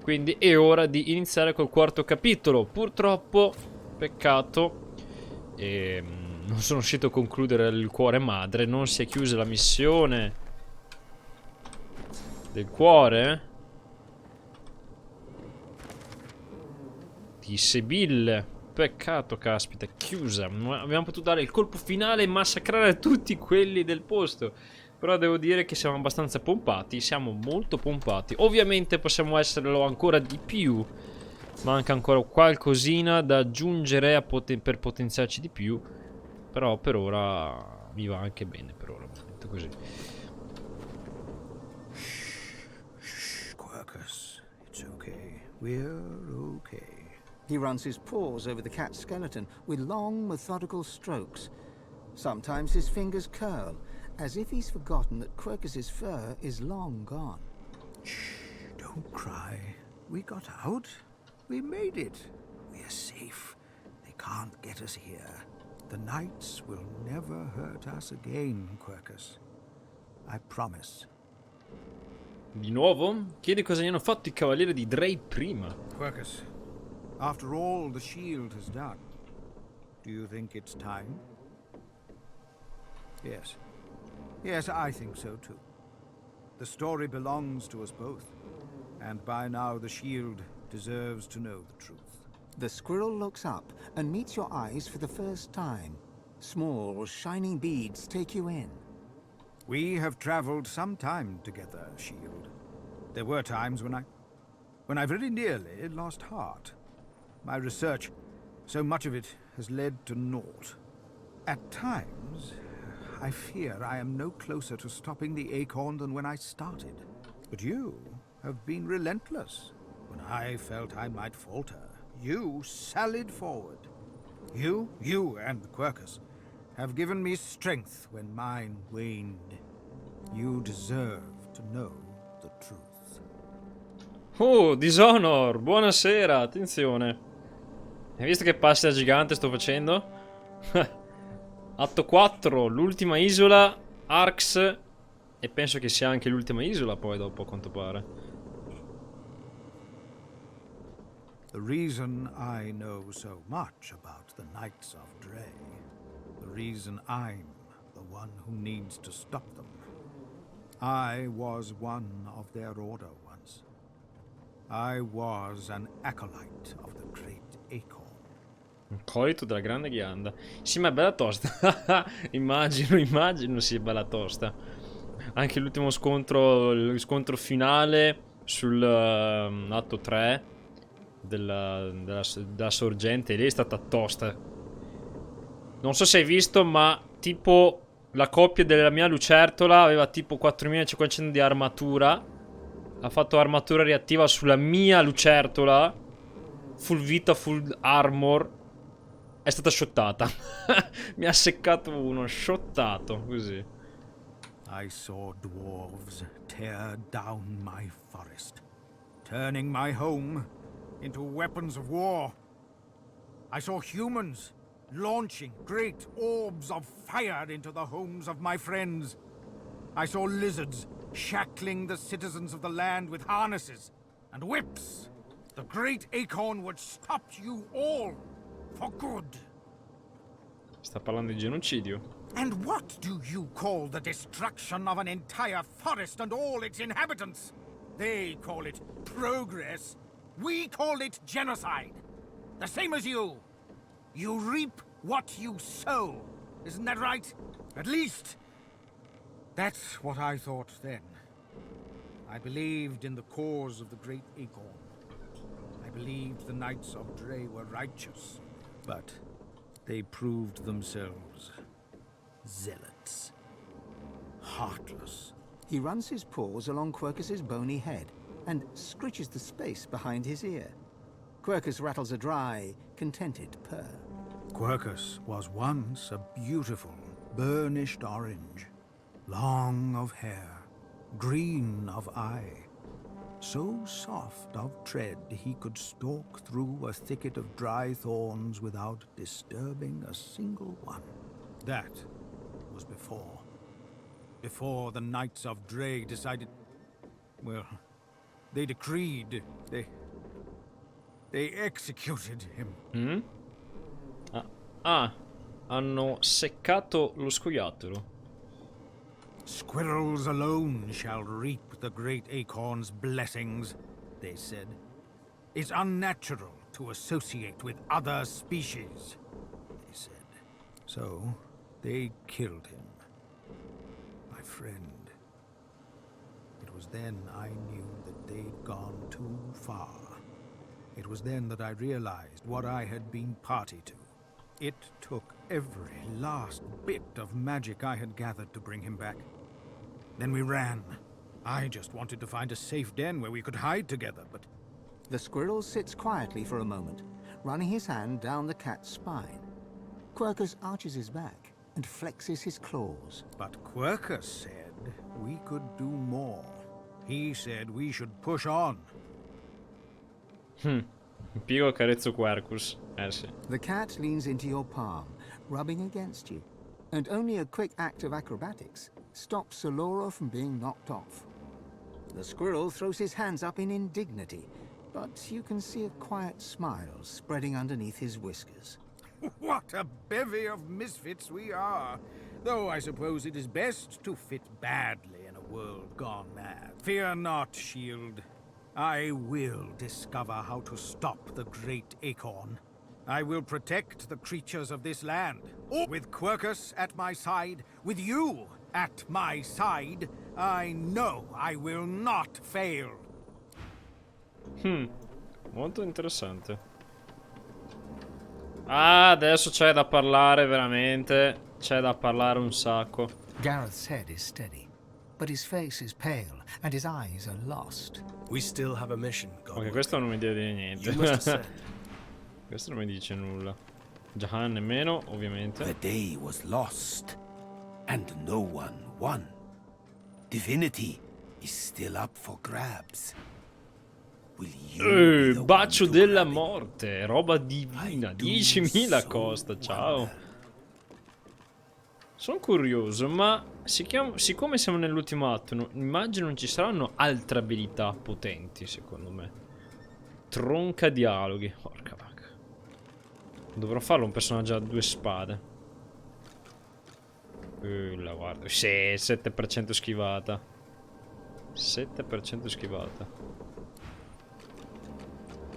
Quindi è ora di iniziare col quarto capitolo. Purtroppo, peccato, non sono riuscito a concludere il cuore madre. Non si è chiusa la missione del cuore di Sibille. Peccato, caspita, chiusa. Abbiamo potuto dare il colpo finale e massacrare tutti quelli del posto. Però devo dire che siamo abbastanza pompati. Siamo molto pompati. Ovviamente possiamo esserlo ancora di più. Manca ancora qualcosina da aggiungere per potenziarci di più. Però per ora mi va anche bene. Per ora va detto così. Quirkus, it's okay. We're okay. He runs his paws over the cat's skeleton with long, methodical strokes. Sometimes his fingers curl, as if he's forgotten that Quirkus's fur is long gone. Shh, don't cry. We got out. We made it. We're safe. They can't get us here. The knights will never hurt us again, Quirkus. I promise. Di nuovo? Chiedi cosa gli hanno fatto i cavalieri di Drey prima. Quirkus, after all the shield has done, do you think it's time? Yes. Yes, I think so too. The story belongs to us both, and by now the shield deserves to know the truth. The squirrel looks up and meets your eyes for the first time. Small, shining beads take you in. We have traveled some time together, Shield. There were times when I very nearly lost heart. My research, so much of it has led to naught. At times, I fear I am no closer to stopping the acorn than when I started. But you have been relentless. When I felt I might falter, you sallied forward. You and the Quirkus have given me strength when mine waned. You deserve to know the truth. Oh, Dishonor, buonasera, attenzione. Hai visto che passi da gigante sto facendo? Atto 4, l'ultima isola, Arx. E penso che sia anche l'ultima isola poi dopo, a quanto pare. The reason I know so much about the Knights of Drey, the reason I'm the one who needs to stop them. I was one of their order once. I was an acolyte of the Great Acorn. Un colito della grande ghianda. Sì, ma è bella tosta. immagino sia bella tosta. Anche l'ultimo scontro, il scontro finale sul atto 3 della sorgente, lì è stata tosta. Non so se hai visto, ma tipo la coppia della mia lucertola aveva tipo 4500 di armatura. Ha fatto armatura reattiva sulla mia lucertola. Full vita, full armor. È stata shottata. Mi ha seccato uno, shottato, così. I saw dwarves tear down my forest, turning my home into weapons of war. I saw humans launching great orbs of fire into the homes of my friends. I saw lizards shackling the citizens of the land with harnesses and whips. The Great Acorn would stop you all for good. Sta parlando di genocidio. And what do you call the destruction of an entire forest and all its inhabitants? They call it progress. We call it genocide. The same as you. You reap what you sow. Isn't that right? At least, that's what I thought then. I believed in the cause of the Great Acorn. I believed the Knights of Drey were righteous. But they proved themselves zealots. Heartless. He runs his paws along Quirkus's bony head and scritches the space behind his ear. Quirkus rattles a dry, contented purr. Quirkus was once a beautiful, burnished orange, long of hair, green of eye, so soft of tread he could stalk through a thicket of dry thorns without disturbing a single one. That was before the Knights of Drey decided, well, They decreed. They executed him. Hanno seccato lo scoiattolo. Squirrels alone shall reap the great acorn's blessings, they said. It's unnatural to associate with other species, they said. So, they killed him. My friend. It was then I knew that they'd gone too far. It was then that I realized what I had been party to. It took every last bit of magic I had gathered to bring him back. Then we ran. I just wanted to find a safe den where we could hide together, but... The squirrel sits quietly for a moment, running his hand down the cat's spine. Quercus arches his back and flexes his claws. But Quercus said we could do more. He said we should push on. Piego carezzo Quercus. Sì. The cat leans into your palm, rubbing against you, and only a quick act of acrobatics stops Solora from being knocked off. The squirrel throws his hands up in indignity, but you can see a quiet smile spreading underneath his whiskers. What a bevy of misfits we are! Though I suppose it is best to fit badly in a world gone mad. Fear not, Shield. I will discover how to stop the great acorn. I will protect the creatures of this land. With Quercus at my side, with you at my side, I know I will not fail. Molto interessante. Ah, adesso c'è da parlare veramente. C'è da parlare un sacco. Gareth's head is steady, but his face is pale and his eyes are lost. We still have a mission. Ok, questo non mi dice niente. You must ascend. Questo non mi dice nulla. Jahan nemmeno, ovviamente. The day was lost, and no one won. Divinity is still up for grabs. Will you be the Bacio one to della grab it? morte, roba divina, I do 10.000 so costa, ciao. wonder. Sono curioso, ma siccome siamo nell'ultimo atto, immagino non ci saranno altre abilità potenti, secondo me. Tronca dialoghi, porca vacca. Dovrò farlo un personaggio a 2 spade. La guarda, sì, 7% schivata. 7% schivata.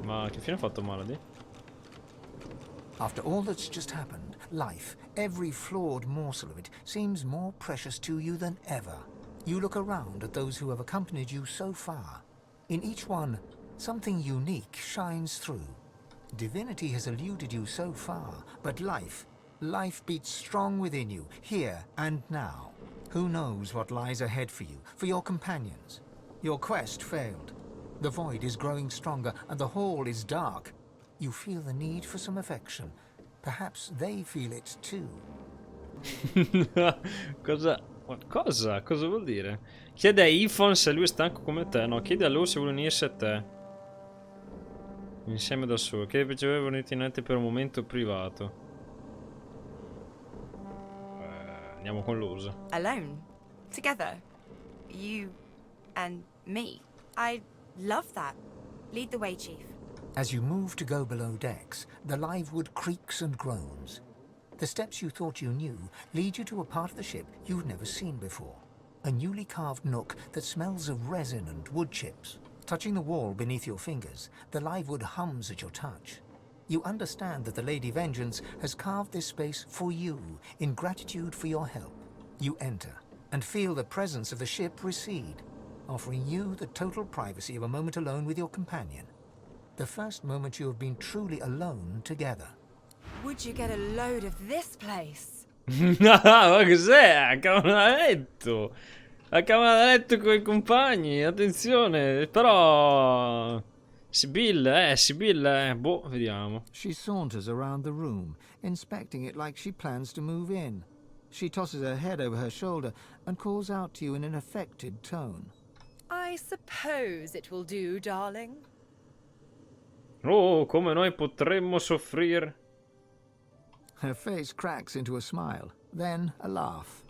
Ma che fine ha fatto Malady? After all that's just happened, life, every flawed morsel of it, seems more precious to you than ever. You look around at those who have accompanied you so far. In each one, something unique shines through. Divinity has eluded you so far, but life beats strong within you, here and now. Who knows what lies ahead for you, for your companions? Your quest failed. The void is growing stronger, and the hall is dark. You feel the need for some affection. Perhaps they feel it too. Cosa vuol dire? Chiede a Ifon se lui è stanco come te. No, chiede a lui se vuole unirsi a te. Insieme da solo. Chiede per piacere venire in mente per un momento privato. Andiamo con l'uso. Alone. Together. You and me. I love that. Lead the way, Chief. As you move to go below decks, the live wood creaks and groans. The steps you thought you knew lead you to a part of the ship you've never seen before. A newly carved nook that smells of resin and wood chips. Touching the wall beneath your fingers, the live wood hums at your touch. You understand that the Lady Vengeance has carved this space for you in gratitude for your help. You enter and feel the presence of the ship recede, offering you the total privacy of a moment alone with your companion. The first moment you have been truly alone together. Would you get a load of this place? Ma cos'è? La camera da letto! La camera da letto con i compagni, attenzione, però... Sibille, boh, vediamo. She saunters around the room, inspecting it like she plans to move in. She tosses her head over her shoulder and calls out to you in an affected tone. I suppose it will do, darling. Oh, come noi potremmo soffrire. Her face cracks into a smile, then a laugh.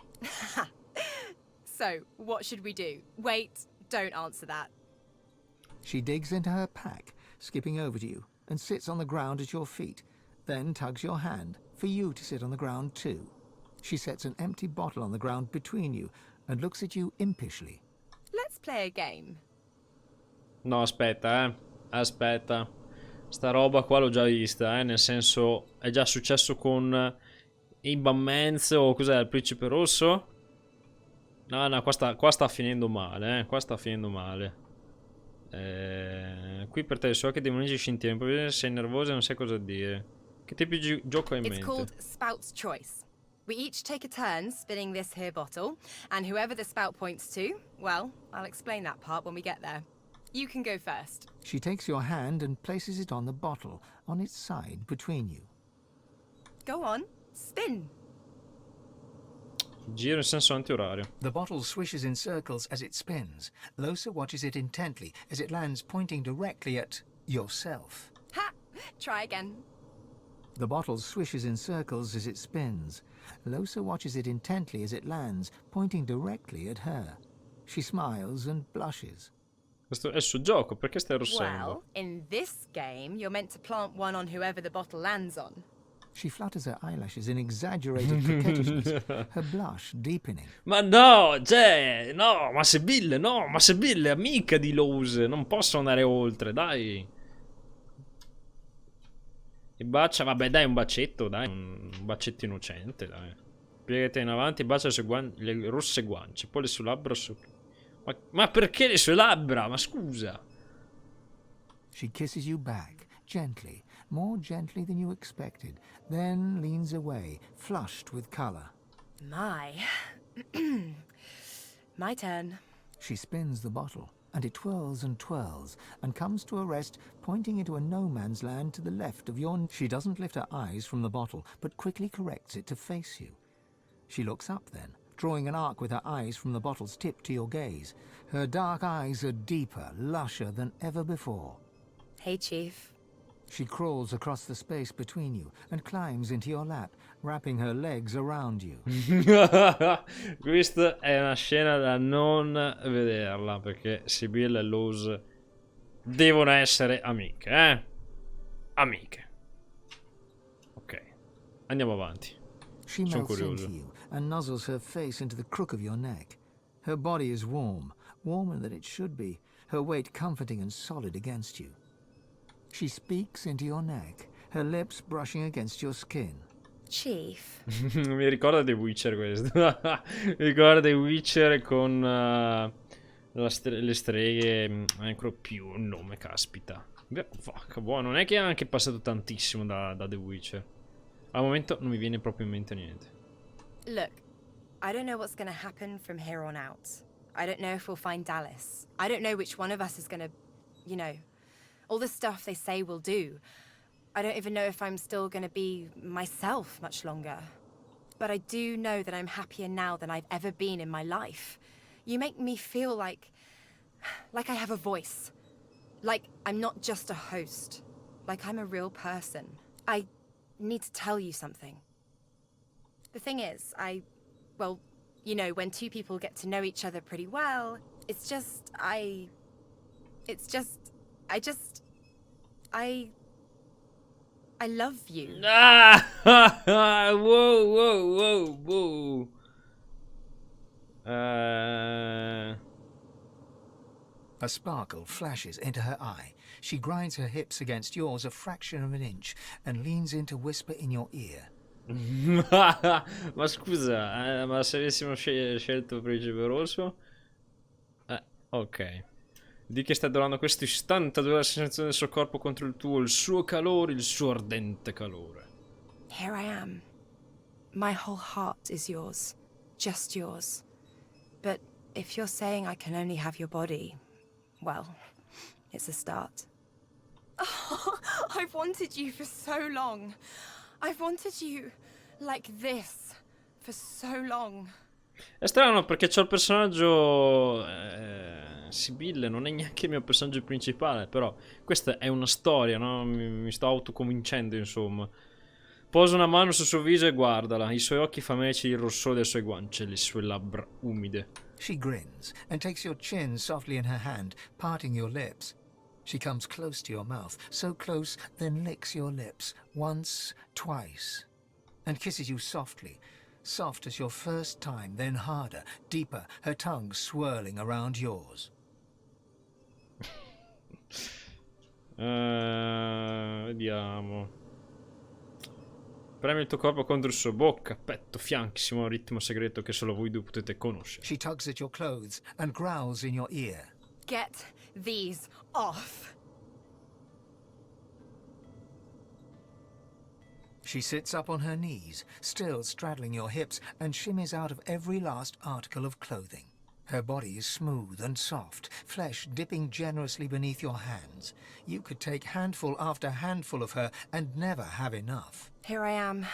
So, what should we do? Wait, don't answer that. She digs into her pack, skipping over to you, and sits on the ground at your feet, then tugs your hand for you to sit on the ground too. She sets an empty bottle on the ground between you and looks at you impishly. Let's play a game. No, aspetta, aspetta. Sta roba qua l'ho già vista, nel senso, è già successo con Iban Menz o cos'è, il principe rosso? No, no, qua sta finendo male, qua sta finendo male. Qui per te so che demono agisci in tempo, sei nervosa e non sai cosa dire. Che tipo di gioco hai in It's mente? called Spout's Choice. We each take a turn spinning this here bottle, and whoever the spout points to, well, I'll explain that part when we get there. You can go first. She takes your hand and places it on the bottle, on its side between you. Go on, spin. Giro in senso antiorario. The bottle swishes in circles as it spins. Losa watches it intently as it lands pointing directly at yourself. Ha! Try again. The bottle swishes in circles as it spins. Losa watches it intently as it lands, pointing directly at her. She smiles and blushes. Questo è il suo gioco, perché stai arrossendo? Well, in this game, you're meant to plant one on whoever the bottle lands on. She flutters her eyelashes in exaggerated coquettishness, her blush deepening. Ma no, cioè, no, ma Sibille, no, ma Sibille è amica di Lose, non posso andare oltre, dai. E bacia, vabbè, dai, un bacetto, dai, un bacetto innocente, dai. Piegati in avanti, bacia le rosse guance, poi le sue labbra ma perché le sue labbra? Ma scusa. She kisses you back, gently, more gently than you expected, then leans away, flushed with color. My. My turn. She spins the bottle, and it twirls and comes to a rest, pointing into a no-man's land to the left of your... She doesn't lift her eyes from the bottle, but quickly corrects it to face you. She looks up then, drawing an arc with her eyes from the bottle's tip to your gaze. Her dark eyes are deeper, lusher than ever before. Hey, Chief. She crawls across the space between you and climbs into your lap, wrapping her legs around you. Questa è una scena da non vederla, perché Sibille e Lose devono essere amiche, Amiche. Ok, andiamo avanti. She Sono melts curioso. into you and nuzzles her face into the crook of your neck. Her body is warm, warmer than it should be, her weight comforting and solid against you. She speaks into your neck, her lips brushing against your skin. Chief. Mi ricorda The Witcher questo. Mi ricorda The Witcher con le streghe. Ancora più il nome, caspita. Fuck, boh, non è che è anche passato tantissimo da The Witcher. Al momento non mi viene proprio in mente niente. Look, I don't know what's gonna happen from here on out. I don't know if we'll find Dallas. I don't know which one of us is gonna, you know, all the stuff they say we'll do. I don't even know if I'm still gonna be myself much longer. But I do know that I'm happier now than I've ever been in my life. You make me feel like I have a voice. Like I'm not just a host. Like I'm a real person. I need to tell you something. The thing is, well, you know, when two people get to know each other pretty well, I love you. Ah! Whoa. A sparkle flashes into her eye. She grinds her hips against yours a fraction of an inch and leans in to whisper in your ear. Ma scusa, ma se avessimo scelto Principe Rosso? Ok. Di che sta durando questo istante, dove la sensazione del suo corpo contro il tuo, il suo calore, il suo ardente calore. Here I am. My whole heart is yours. Just yours. But if you're saying I can only have your body, well, it's a start. Oh, I've wanted you for so long. I've wanted you like this for so long. È strano perché c'ho il personaggio Sibille, non è neanche il mio personaggio principale, però questa è una storia, no? Mi sto autoconvincendo, insomma. Posa una mano sul suo viso e guardala, i suoi occhi famelici il rossore delle sue guance, le sue labbra umide. She grins and takes your chin softly in her hand, parting your lips. She comes close to your mouth, so close, then licks your lips, once, twice, and kisses you softly, soft as your first time, then harder, deeper, her tongue swirling around yours. Vediamo. Premi il tuo corpo contro il suo bocca, petto, fianchi, siamo a un ritmo segreto che solo voi due potete conoscere. She tugs at your clothes and growls in your ear. Get these off. She sits up on her knees, still straddling your hips, and shimmies out of every last article of clothing. Her body is smooth and soft, flesh dipping generously beneath your hands. You could take handful after handful of her and never have enough. Here I am,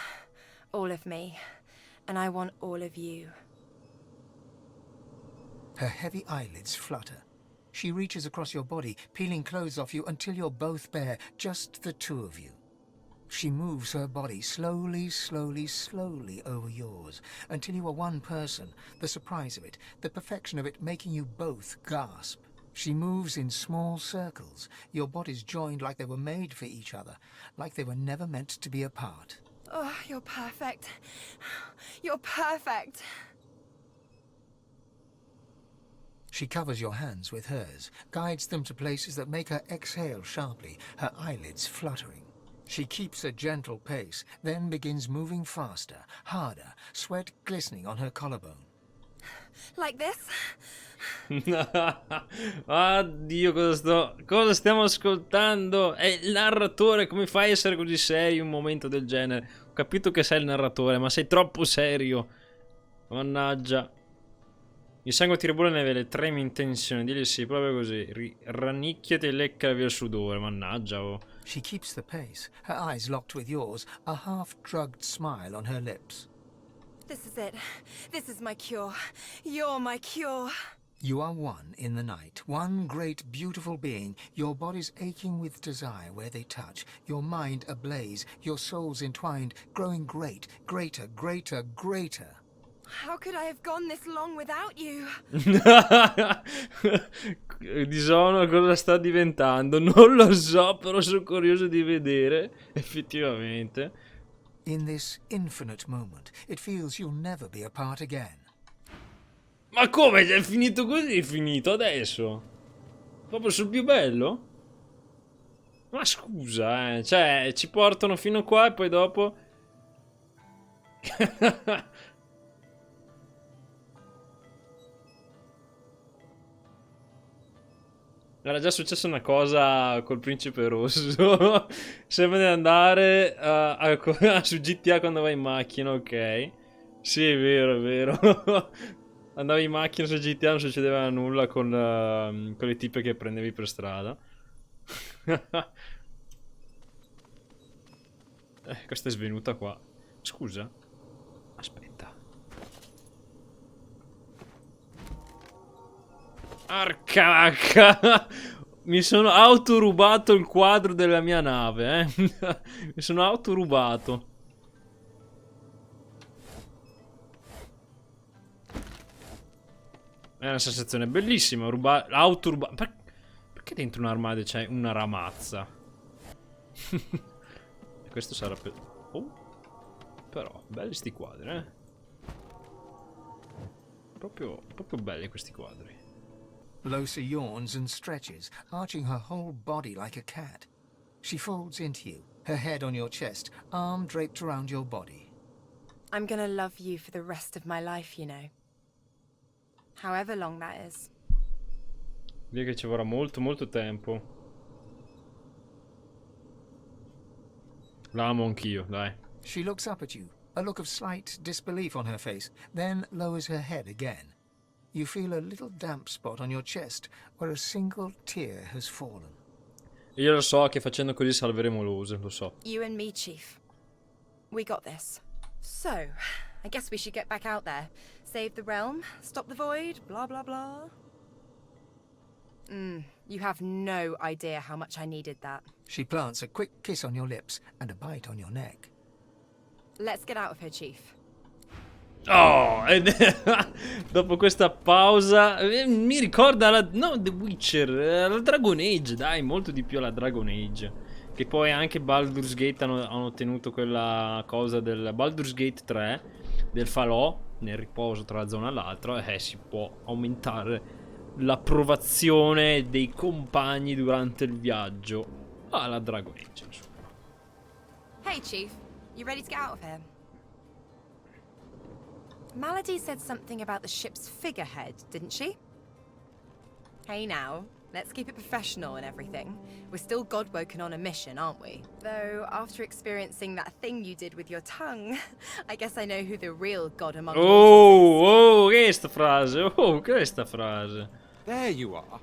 all of me, and I want all of you. Her heavy eyelids flutter. She reaches across your body, peeling clothes off you until you're both bare, just the two of you. She moves her body slowly, slowly, slowly over yours, until you are one person, the surprise of it, the perfection of it making you both gasp. She moves in small circles, your bodies joined like they were made for each other, like they were never meant to be apart. Oh, you're perfect. You're perfect. She covers your hands with hers, guides them to places that make her exhale sharply, her eyelids fluttering. She keeps a gentle pace, then begins moving faster, harder, sweat glistening on her collarbone. Like this? Addio, cosa stiamo ascoltando? È il narratore, come fai a essere così serio in un momento del genere? Ho capito che sei il narratore, ma sei troppo serio. Mannaggia. Il sangue ti ribolle nelle vene, tremi in tensione, digli sì, proprio così. Rannicchiati e lecca via il sudore, mannaggia, oh. She keeps the pace, her eyes locked with yours, a half-drugged smile on her lips. This is it. This is my cure. You're my cure. You are one in the night, one great beautiful being, your bodies aching with desire where they touch, your mind ablaze, your souls entwined, growing great, greater, greater, greater. How could I have gone this long without you? Disono cosa sta diventando? Non lo so, però sono curioso di vedere, effettivamente. In this infinite moment, it feels you'll never be apart again. Ma come? È finito così? È finito adesso? Proprio sul più bello? Ma scusa, cioè, ci portano fino qua e poi dopo... Era già successa una cosa col principe rosso. Sembra di andare su GTA quando vai in macchina, ok. Sì, è vero, è vero. Andavi in macchina su GTA, non succedeva nulla con le tipe che prendevi per strada. Questa è svenuta qua. Scusa. Aspetta. Arca vacca! Mi sono autorubato il quadro della mia nave, eh. Mi sono autorubato. È una sensazione bellissima, autorubare. Perché dentro un armadio c'è una ramazza? Questo sarà per... Oh. Però, belli sti quadri, eh. Proprio belli questi quadri. Losa yawns and stretches, arching her whole body like a cat. She folds into you, her head on your chest, arm draped around your body. I'm gonna love you for the rest of my life, you know. However long that is. Direi che ci vorrà molto, molto tempo. L'amo anch'io, dai. She looks up at you, a look of slight disbelief on her face, then lowers her head again. You feel a little damp spot on your chest where a single tear has fallen. Io lo so che facendo così salveremo Lose, lo so. You and me, Chief. We got this. So, I guess we should get back out there. Save the realm, stop the void, blah blah blah. You have no idea how much I needed that. She plants a quick kiss on your lips and a bite on your neck. Let's get out of here, Chief. Oh, dopo questa pausa mi ricorda no, The Witcher, la Dragon Age, dai, molto di più alla Dragon Age. Che poi anche Baldur's Gate hanno ottenuto quella cosa del Baldur's Gate 3, del falò, nel riposo tra la zona e l'altra, e si può aumentare l'approvazione dei compagni durante il viaggio alla Dragon Age, insomma. Hey, Chief. You ready to get out of here? Malady said something about the ship's figurehead, didn't she? Hey now, let's keep it professional and everything. We're still God-woken on a mission, aren't we? Though, after experiencing that thing you did with your tongue, I guess I know who the real God among mortals is. Questa frase. There you are.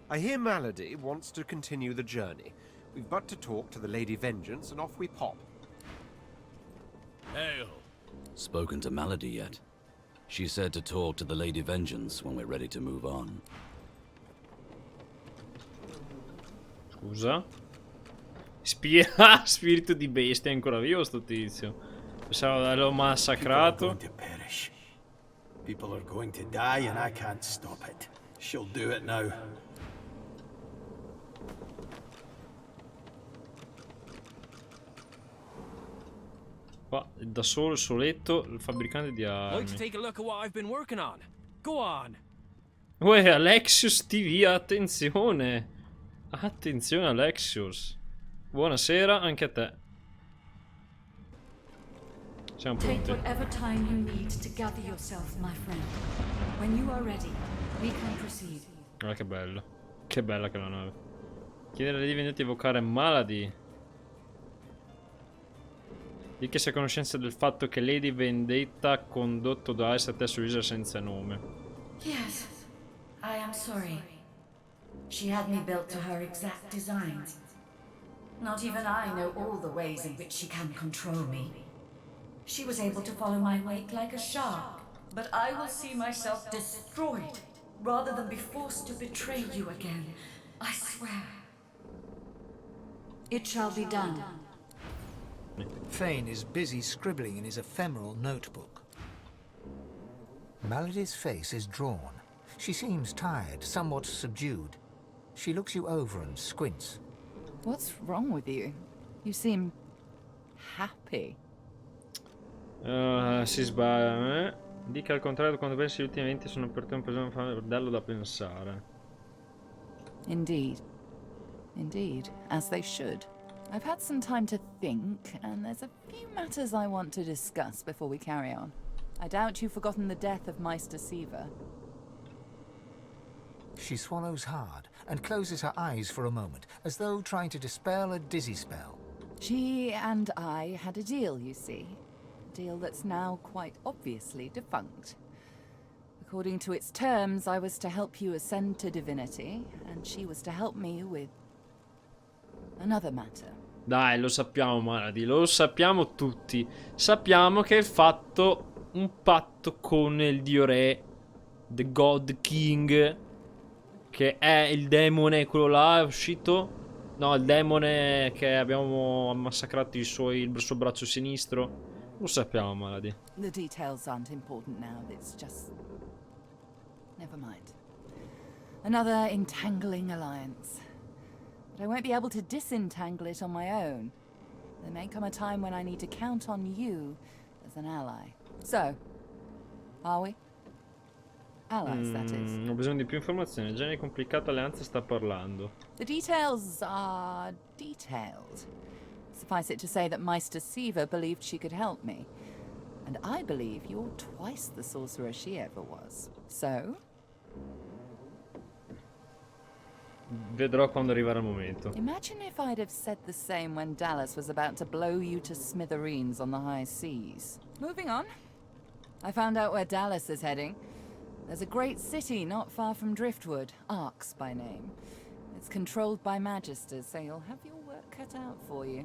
I hear Malady wants to continue the journey. We've but to talk to the Lady Vengeance and off we pop. Hail. Spoken to Malady yet? She said to talk to the Lady Vengeance when we're ready to move on. Scusa? Spirito di bestia, è ancora vivo sto tizio. Pensavo di averlo massacrato. People are going to die and I can't stop it. She'll do it now. Qua, da solo, soletto, il fabbricante di armi. take a look at what I've been working on. Go on. Uè, Alexius TV, attenzione. Attenzione Alexius. Buonasera anche a te. Siamo Take pronti. whatever time you need to gather yourself, my friend. When you are ready, we can proceed. Guarda che bello. Che bella che è la nave. Chiedere alle Divinity di evocare Malady. Di che sei a conoscenza del fatto che Lady Vendetta ha condotto Dice a te sull'isola senza nome. Yes, I am sorry. She had me built to her exact designs. Not even I know all the ways in which she can control me. She was able to follow my wake like a shark, but I will see myself destroyed rather than be forced to betray you again. I swear. It shall be done. Thane is busy scribbling in his ephemeral notebook. Malady's face is drawn. She seems tired, somewhat subdued. She looks you over and squints. What's wrong with you? You seem happy. Si sbaglia. Dica al contrario, quando pensi gli ultimi eventi sono per te un peso fardello da pensare. Indeed. Indeed, as they should. I've had some time to think, and there's a few matters I want to discuss before we carry on. I doubt you've forgotten the death of Meister Siva. She swallows hard and closes her eyes for a moment, as though trying to dispel a dizzy spell. She and I had a deal, you see. A deal that's now quite obviously defunct. According to its terms, I was to help you ascend to divinity, and she was to help me with another matter. Dai, lo sappiamo, Malady, lo sappiamo tutti. Sappiamo che hai fatto un patto con il dio re, The God King, che è il demone, quello là, è uscito? No, il demone che abbiamo massacrato il suo braccio sinistro. Lo sappiamo, Malady. The details aren't important now, it's just... Never mind. Another entangling alliance. But I won't be able to disentangle it on my own. There may come a time when I need to count on you as an ally. So, are we? Allies, that is. Ho bisogno di più informazioni. Il genere complicato alleanza sta parlando. The details are detailed. Suffice it to say that Meister Siva believed she could help me. And I believe you're twice the sorcerer she ever was. So? Vedrò quando arriverà il momento. Imagine if I'd have said the same when Dallas was about to blow you to smithereens on the high seas. Moving on. I found out where Dallas is heading. There's a great city not far from Driftwood, Arx by name. It's controlled by Magisters, so you'll have your work cut out for you.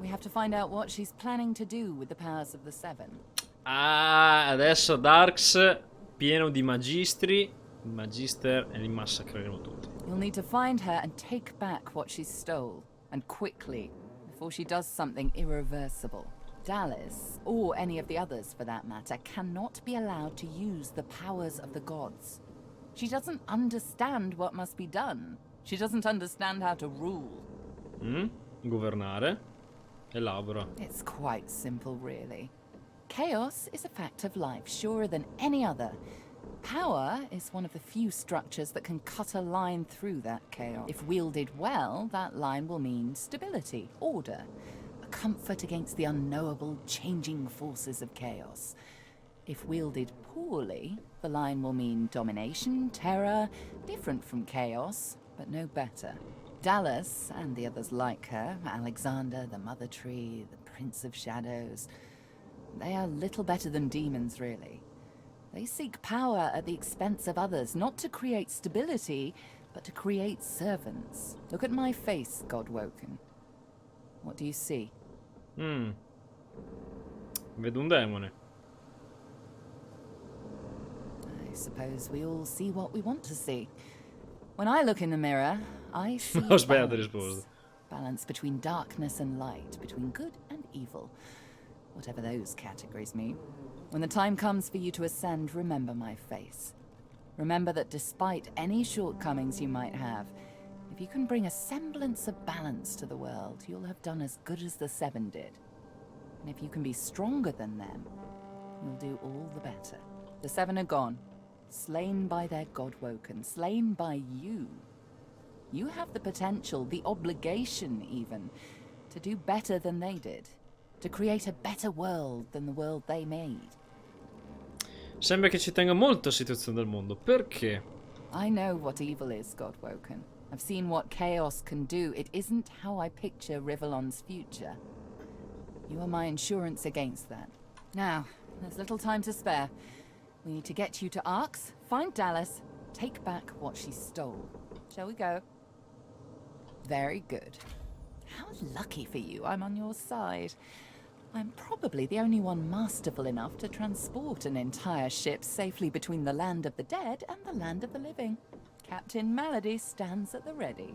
We have to find out what she's planning to do with the powers of the Seven. Ah, adesso ad Arx, pieno di magistri, il Magister, e li massacreremo tutti. You'll need to find her and take back what she stole, and quickly, before she does something irreversible. Dallas, or any of the others for that matter, cannot be allowed to use the powers of the gods. She doesn't understand what must be done. She doesn't understand how to rule. Governare. Elabora. It's quite simple, really. Chaos is a fact of life, surer than any other. Power is one of the few structures that can cut a line through that chaos. If wielded well, that line will mean stability, order, a comfort against the unknowable, changing forces of chaos. If wielded poorly, the line will mean domination, terror, different from chaos, but no better. Dallas, and the others like her, Alexander, the Mother Tree, the Prince of Shadows, they are little better than demons, really. They seek power at the expense of others, not to create stability, but to create servants. Look at my face, Godwoken. What do you see? Vedo un demone. I suppose we all see what we want to see. When I look in the mirror, I see Ho sbagliato risposta. Balance between darkness and light, between good and evil. Whatever those categories mean. When the time comes for you to ascend, remember my face. Remember that despite any shortcomings you might have, if you can bring a semblance of balance to the world, you'll have done as good as the Seven did. And if you can be stronger than them, you'll do all the better. The Seven are gone, slain by their Godwoken, slain by you. You have the potential, the obligation even, to do better than they did. To create a better world than the world they made. Sembra che ci tenga molto alla situazione del mondo. Perché? I know what evil is, Godwoken. I've seen what chaos can do. It isn't how I picture Rivellon's future. You are my insurance against that. Now, there's little time to spare. We need to get you to Arx, find Dallas, take back what she stole. Shall we go? Very good. How lucky for you I'm on your side. I'm probably the only one masterful enough to transport an entire ship safely between the land of the dead and the land of the living. Captain Malady stands at the ready.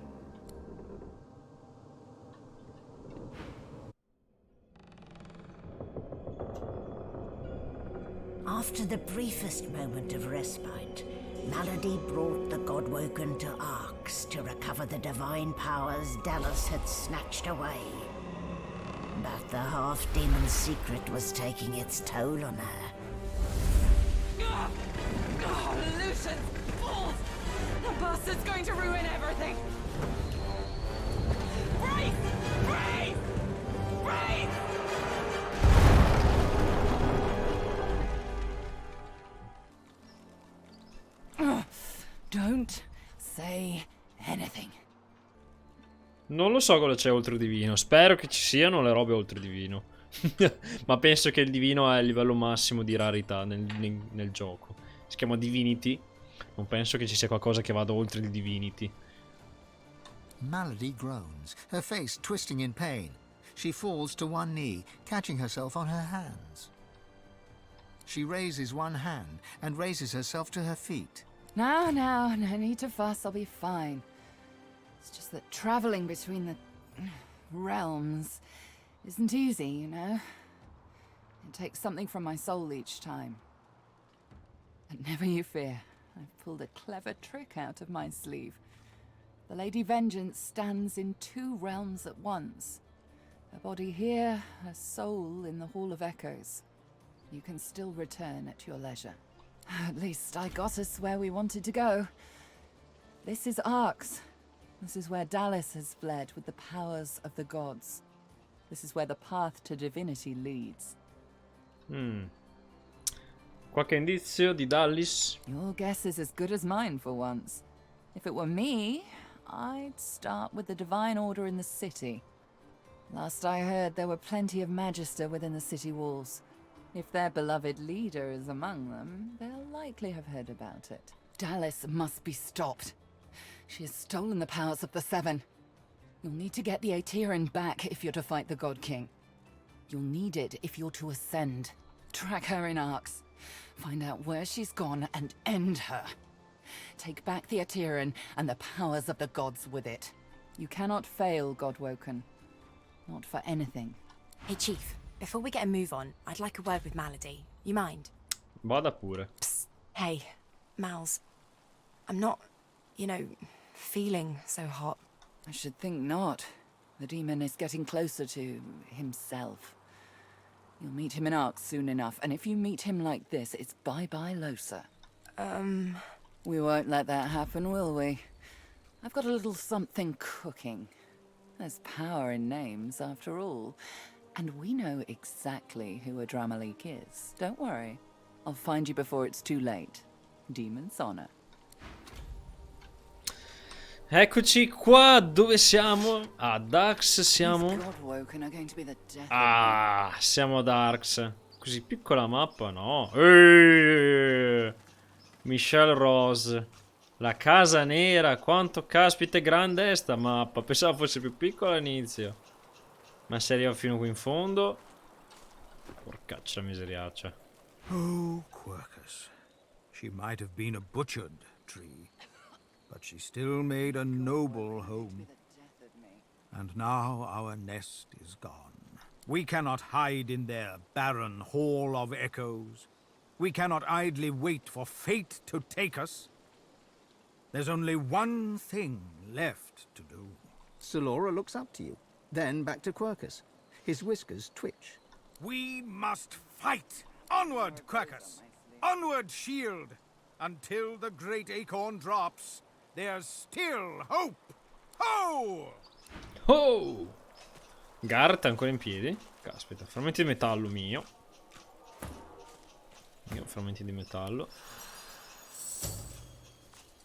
After the briefest moment of respite, Malady brought the Godwoken to Arx to recover the divine powers Dallas had snatched away. But the half-demon's secret was taking its toll on her. Lucius! Fools! The bastard's going to ruin everything! Brace! Brace! Brace! Don't say anything. Non lo so cosa c'è oltre divino. Spero che ci siano le robe oltre divino. Ma penso che il divino è il livello massimo di rarità nel gioco. Si chiama Divinity. Non penso che ci sia qualcosa che vada oltre il Divinity. Malady groans, her face twisting in pain. She falls to one knee, catching herself on her hands. She raises one hand and raises herself to her feet. Now, no need to fuss, I'll be fine. It's just that traveling between the realms isn't easy, you know? It takes something from my soul each time. But never you fear, I've pulled a clever trick out of my sleeve. The Lady Vengeance stands in two realms at once. Her body here, her soul in the Hall of Echoes. You can still return at your leisure. At least I got us where we wanted to go. This is Arx. This is where Dallas has fled with the powers of the gods. This is where the path to divinity leads. Qualche indizio di Dallas? Your guess is as good as mine for once. If it were me, I'd start with the divine order in the city. Last I heard, there were plenty of magister within the city walls. If their beloved leader is among them, they'll likely have heard about it. Dallas must be stopped. She has stolen the powers of the Seven. You'll need to get the Aetherin back if you're to fight the God King. You'll need it if you're to ascend. Track her in Arx. Find out where she's gone and end her. Take back the Aetherin and the powers of the gods with it. You cannot fail, Godwoken. Not for anything. Hey, Chief. before we get a move on, I'd like a word with Malady. You mind? Vada pure. Psst. Hey, Mals. I'm not, feeling so hot. I should think not. The demon is getting closer to himself. You'll meet him in Arx soon enough, and if you meet him like this, it's bye-bye Losa. We won't let that happen, will we? I've got a little something cooking. There's power in names, after all. And we know exactly who Adramalik is. Don't worry. I'll find you before it's too late. Demon's honor. Eccoci qua, dove siamo? A Dax siamo. Ah, siamo ad Arx. Così piccola mappa, no? Michelle Rose. La casa nera, quanto caspita è grande è sta mappa. Pensavo fosse più piccola all'inizio. Ma se arriva fino qui in fondo. Porcaccia miseriaccia. Oh, Quercus. She might have been a butchered tree, but she still made a noble home. And now our nest is gone. We cannot hide in their barren hall of echoes. We cannot idly wait for fate to take us. There's only one thing left to do. Solora looks up to you, then back to Quercus. His whiskers twitch. We must fight! Onward, Quercus! Onward, shield! Until the great acorn drops, there's still hope! Ho! Oh! Garth ancora in piedi. Caspita, frammenti di metallo mio. Frammenti di metallo.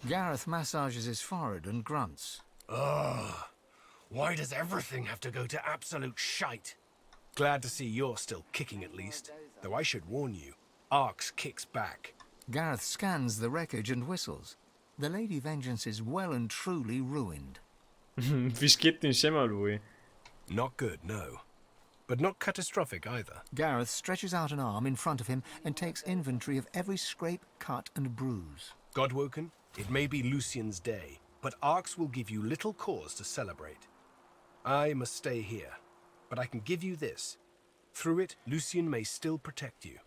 Gareth massages his forehead and grunts. Ugh. Why does everything have to go to absolute shite? Glad to see you're still kicking at least. Though I should warn you, Arx kicks back. Gareth scans the wreckage and whistles. The Lady Vengeance is well and truly ruined. Fischietto insieme a lui. Not good, no. But not catastrophic either. Gareth stretches out an arm in front of him and takes inventory of every scrape, cut and bruise. Godwoken, it may be Lucian's day, but Arx will give you little cause to celebrate. I must stay here, but I can give you this. Through it, Lucian may still protect you.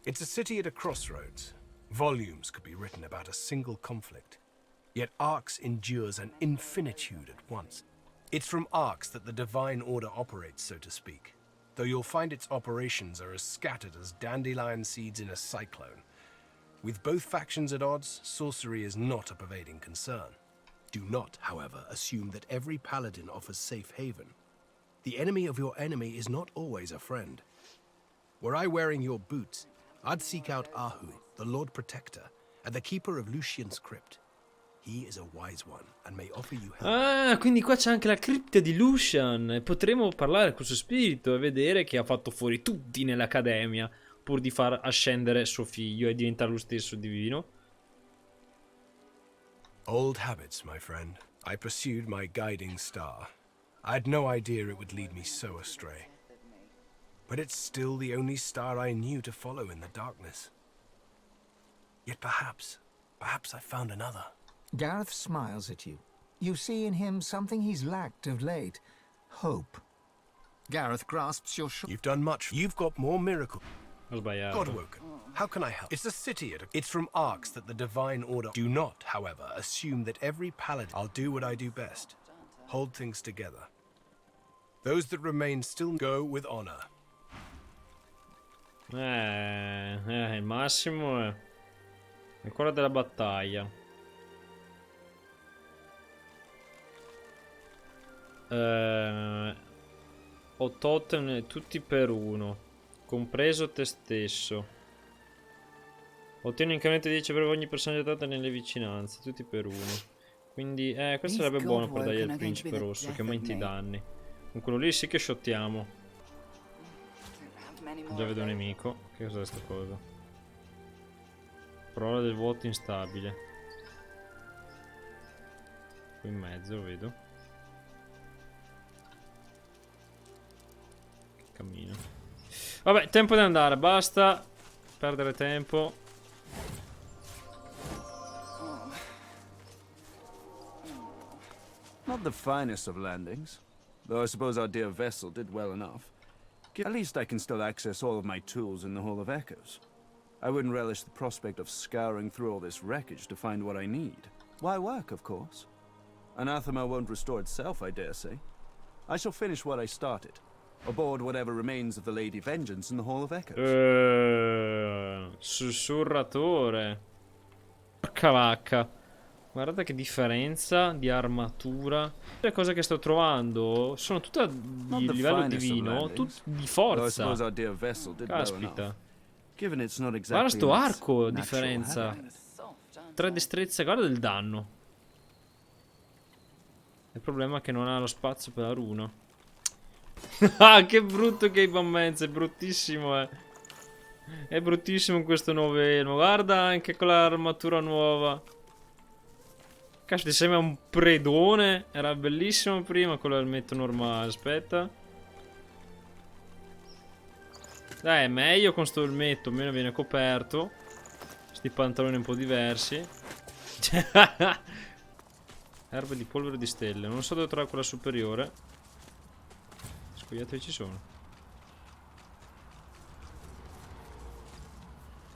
It's a city at a crossroads. Volumes could be written about a single conflict. Yet Arx endures an infinitude at once. It's from Arx that the Divine Order operates, so to speak, though you'll find its operations are as scattered as dandelion seeds in a cyclone. With both factions at odds, sorcery is not a pervading concern. Do not, however, assume that every paladin offers safe haven. The enemy of your enemy is not always a friend. Were I wearing your boots, I'd seek out Ahu, the Lord Protector, and the keeper of Lucian's crypt. He is a wise one and may offer you help. Ah, quindi qua c'è anche la cripta di Lucian e potremo parlare con il suo spirito e vedere che ha fatto fuori tutti nell'accademia pur di far ascendere suo figlio e diventare lo stesso divino. Old habits, my friend. I pursued my guiding star. I had no idea it would lead me so astray. But it's still the only star I knew to follow in the darkness. Yet perhaps I found another. Gareth smiles at you. You see in him something he's lacked of late. Hope. Gareth grasps your shoulder. You've done much. You've got more miracle. Ho sbagliato. Godwoken, how can I help? It's a city. It's from Arx that the Divine Order. Do not, however, assume that every paladin. I'll do what I do best. Hold things together. Those that remain still go with honor. Il massimo è quello della battaglia. Ho totem tutti per uno, compreso te stesso. Ottieni un incremento di 10 per ogni personaggio dato nelle vicinanze, tutti per uno. Quindi questo sarebbe buono per dargli al principe rosso, che aumenti i danni. Con quello lì sì che shottiamo. Già vedo un nemico. Che cos'è sta cosa? Parola del vuoto instabile. Qui in mezzo lo vedo. Che cammino. Vabbè, tempo di andare, basta perdere tempo. Not the finest of landings, though I suppose our dear vessel did well enough. At least I can still access all of my tools in the Hall of Echoes. I wouldn't relish the prospect of scouring through all this wreckage to find what I need. Why work, of course? Anathema won't restore itself, I dare say. I shall finish what I started, aboard whatever remains of the Lady Vengeance in the Hall of Echoes. Sussurratore. Porca vacca. Guardate che differenza di armatura. Le cose che sto trovando sono tutte di livello divino, tutte di forza. Caspita. Guarda sto arco, differenza. 3 destrezze, guarda del danno. Il problema è che non ha lo spazio per la runa. Ah, che brutto che Game Mezzo, è bruttissimo, È bruttissimo questo nuovo elmo. Guarda anche con l'armatura nuova. Cazzo, ti sembra un predone. Era bellissimo prima con l'elmetto normale. Aspetta. Dai, è meglio con sto elmetto. Almeno viene coperto. Sti pantaloni un po' diversi. Erbe di polvere di stelle. Non so dove trovare quella superiore. Scoiattoli ci sono.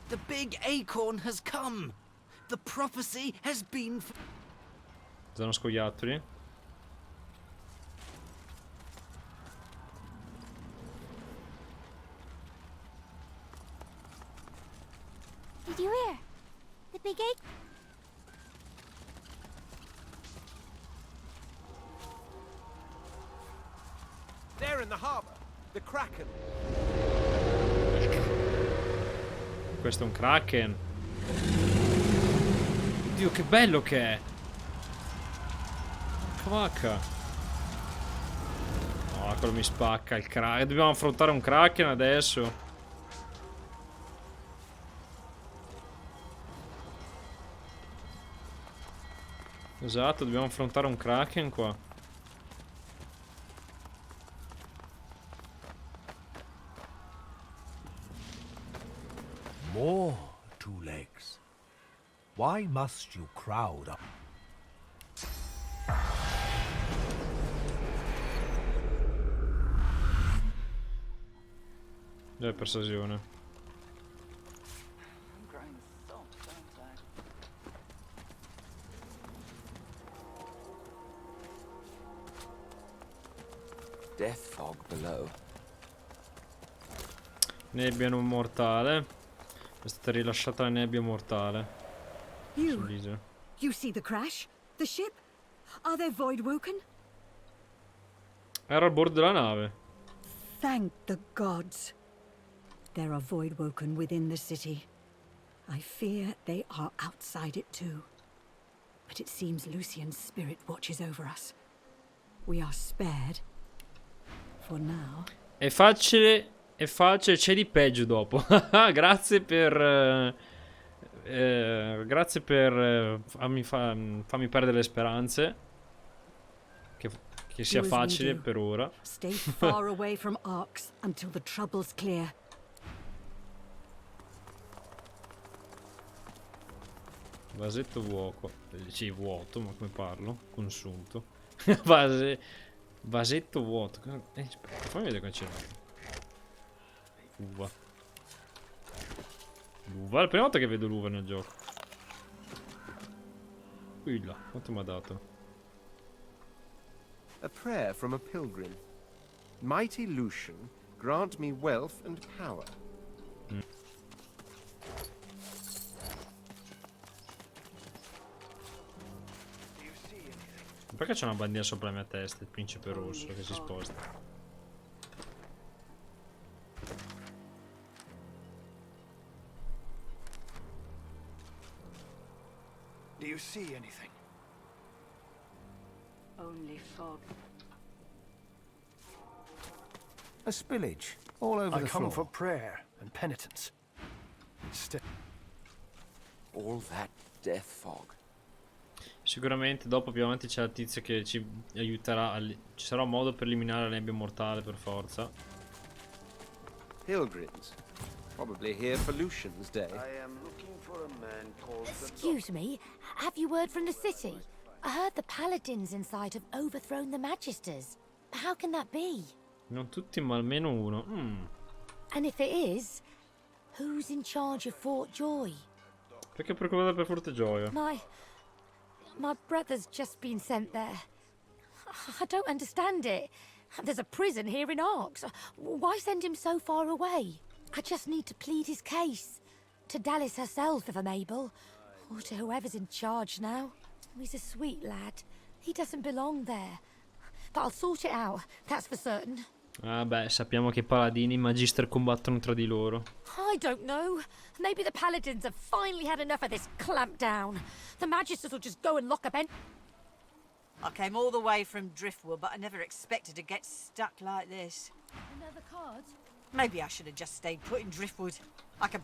The big acorn has come. The prophecy has been. Sono scoiattoli. Did you hear? The big acorn. There in the harbor, the Kraken. Questo è un Kraken. Oddio, che bello che è. Vacca. No, quello mi spacca il Kraken. Dobbiamo affrontare un Kraken adesso. Esatto, dobbiamo affrontare un Kraken qua. More two legs. Why must you crowd up? Già persuasione. Death fog below. Nebbia non mortale. È stata rilasciata la nebbia mortale. Sull'isola. You see the crash? The ship? Are they void-woken? Era a bordo della nave. Thank the gods. There are void-woken within the city. I fear they are outside it too. But it seems Lucian's spirit watches over us. We are spared. For now. È facile, c'è di peggio dopo. Grazie per... grazie per farmi perdere le speranze. Che sia facile per ora. Stay far away from Arx until the trouble's clear. Vasetto vuoto. Sì, vuoto, ma come parlo? Consunto. Vasetto vuoto. Aspetta, fammi vedere cosa c'è. Uva. L'uva. È la prima volta che vedo l'uva nel gioco. Qui là, quanto mi ha dato? A prayer from a pilgrim. Mighty Lucian, grant me wealth and power. Perché c'è una bandiera sopra la mia testa, il principe rosso che si sposta? Do you see anything? Only fog. A spillage all over the floor. I come for prayer and penitence. Instead, all that death fog. Sicuramente dopo più avanti c'è la tizia che ci aiuterà. Ci sarà un modo per eliminare la nebbia mortale per forza. Pilgrims, probably here for Lucian's day. I am looking for a man called Excuse me, have you word from the city? I heard the paladins inside have overthrown the Magisters. How can that be? Non tutti, ma almeno uno. And if it is, who's in charge of Fort Joy? Perché preoccupata per Forte Gioia? My brother's just been sent there. I don't understand it. There's a prison here in Arx. Why send him so far away? I just need to plead his case. To Dallas herself, if I'm able. Or to whoever's in charge now. He's a sweet lad. He doesn't belong there. But I'll sort it out, that's for certain. Ah beh, sappiamo che i paladini e i magister combattono tra di loro. I don't know. Maybe the paladins have finally had enough of this clampdown. The magisters will just go and lock up I came all the way from Driftwood, but I never expected to get stuck like this. Another card? Maybe I should have just stayed put in Driftwood. I could...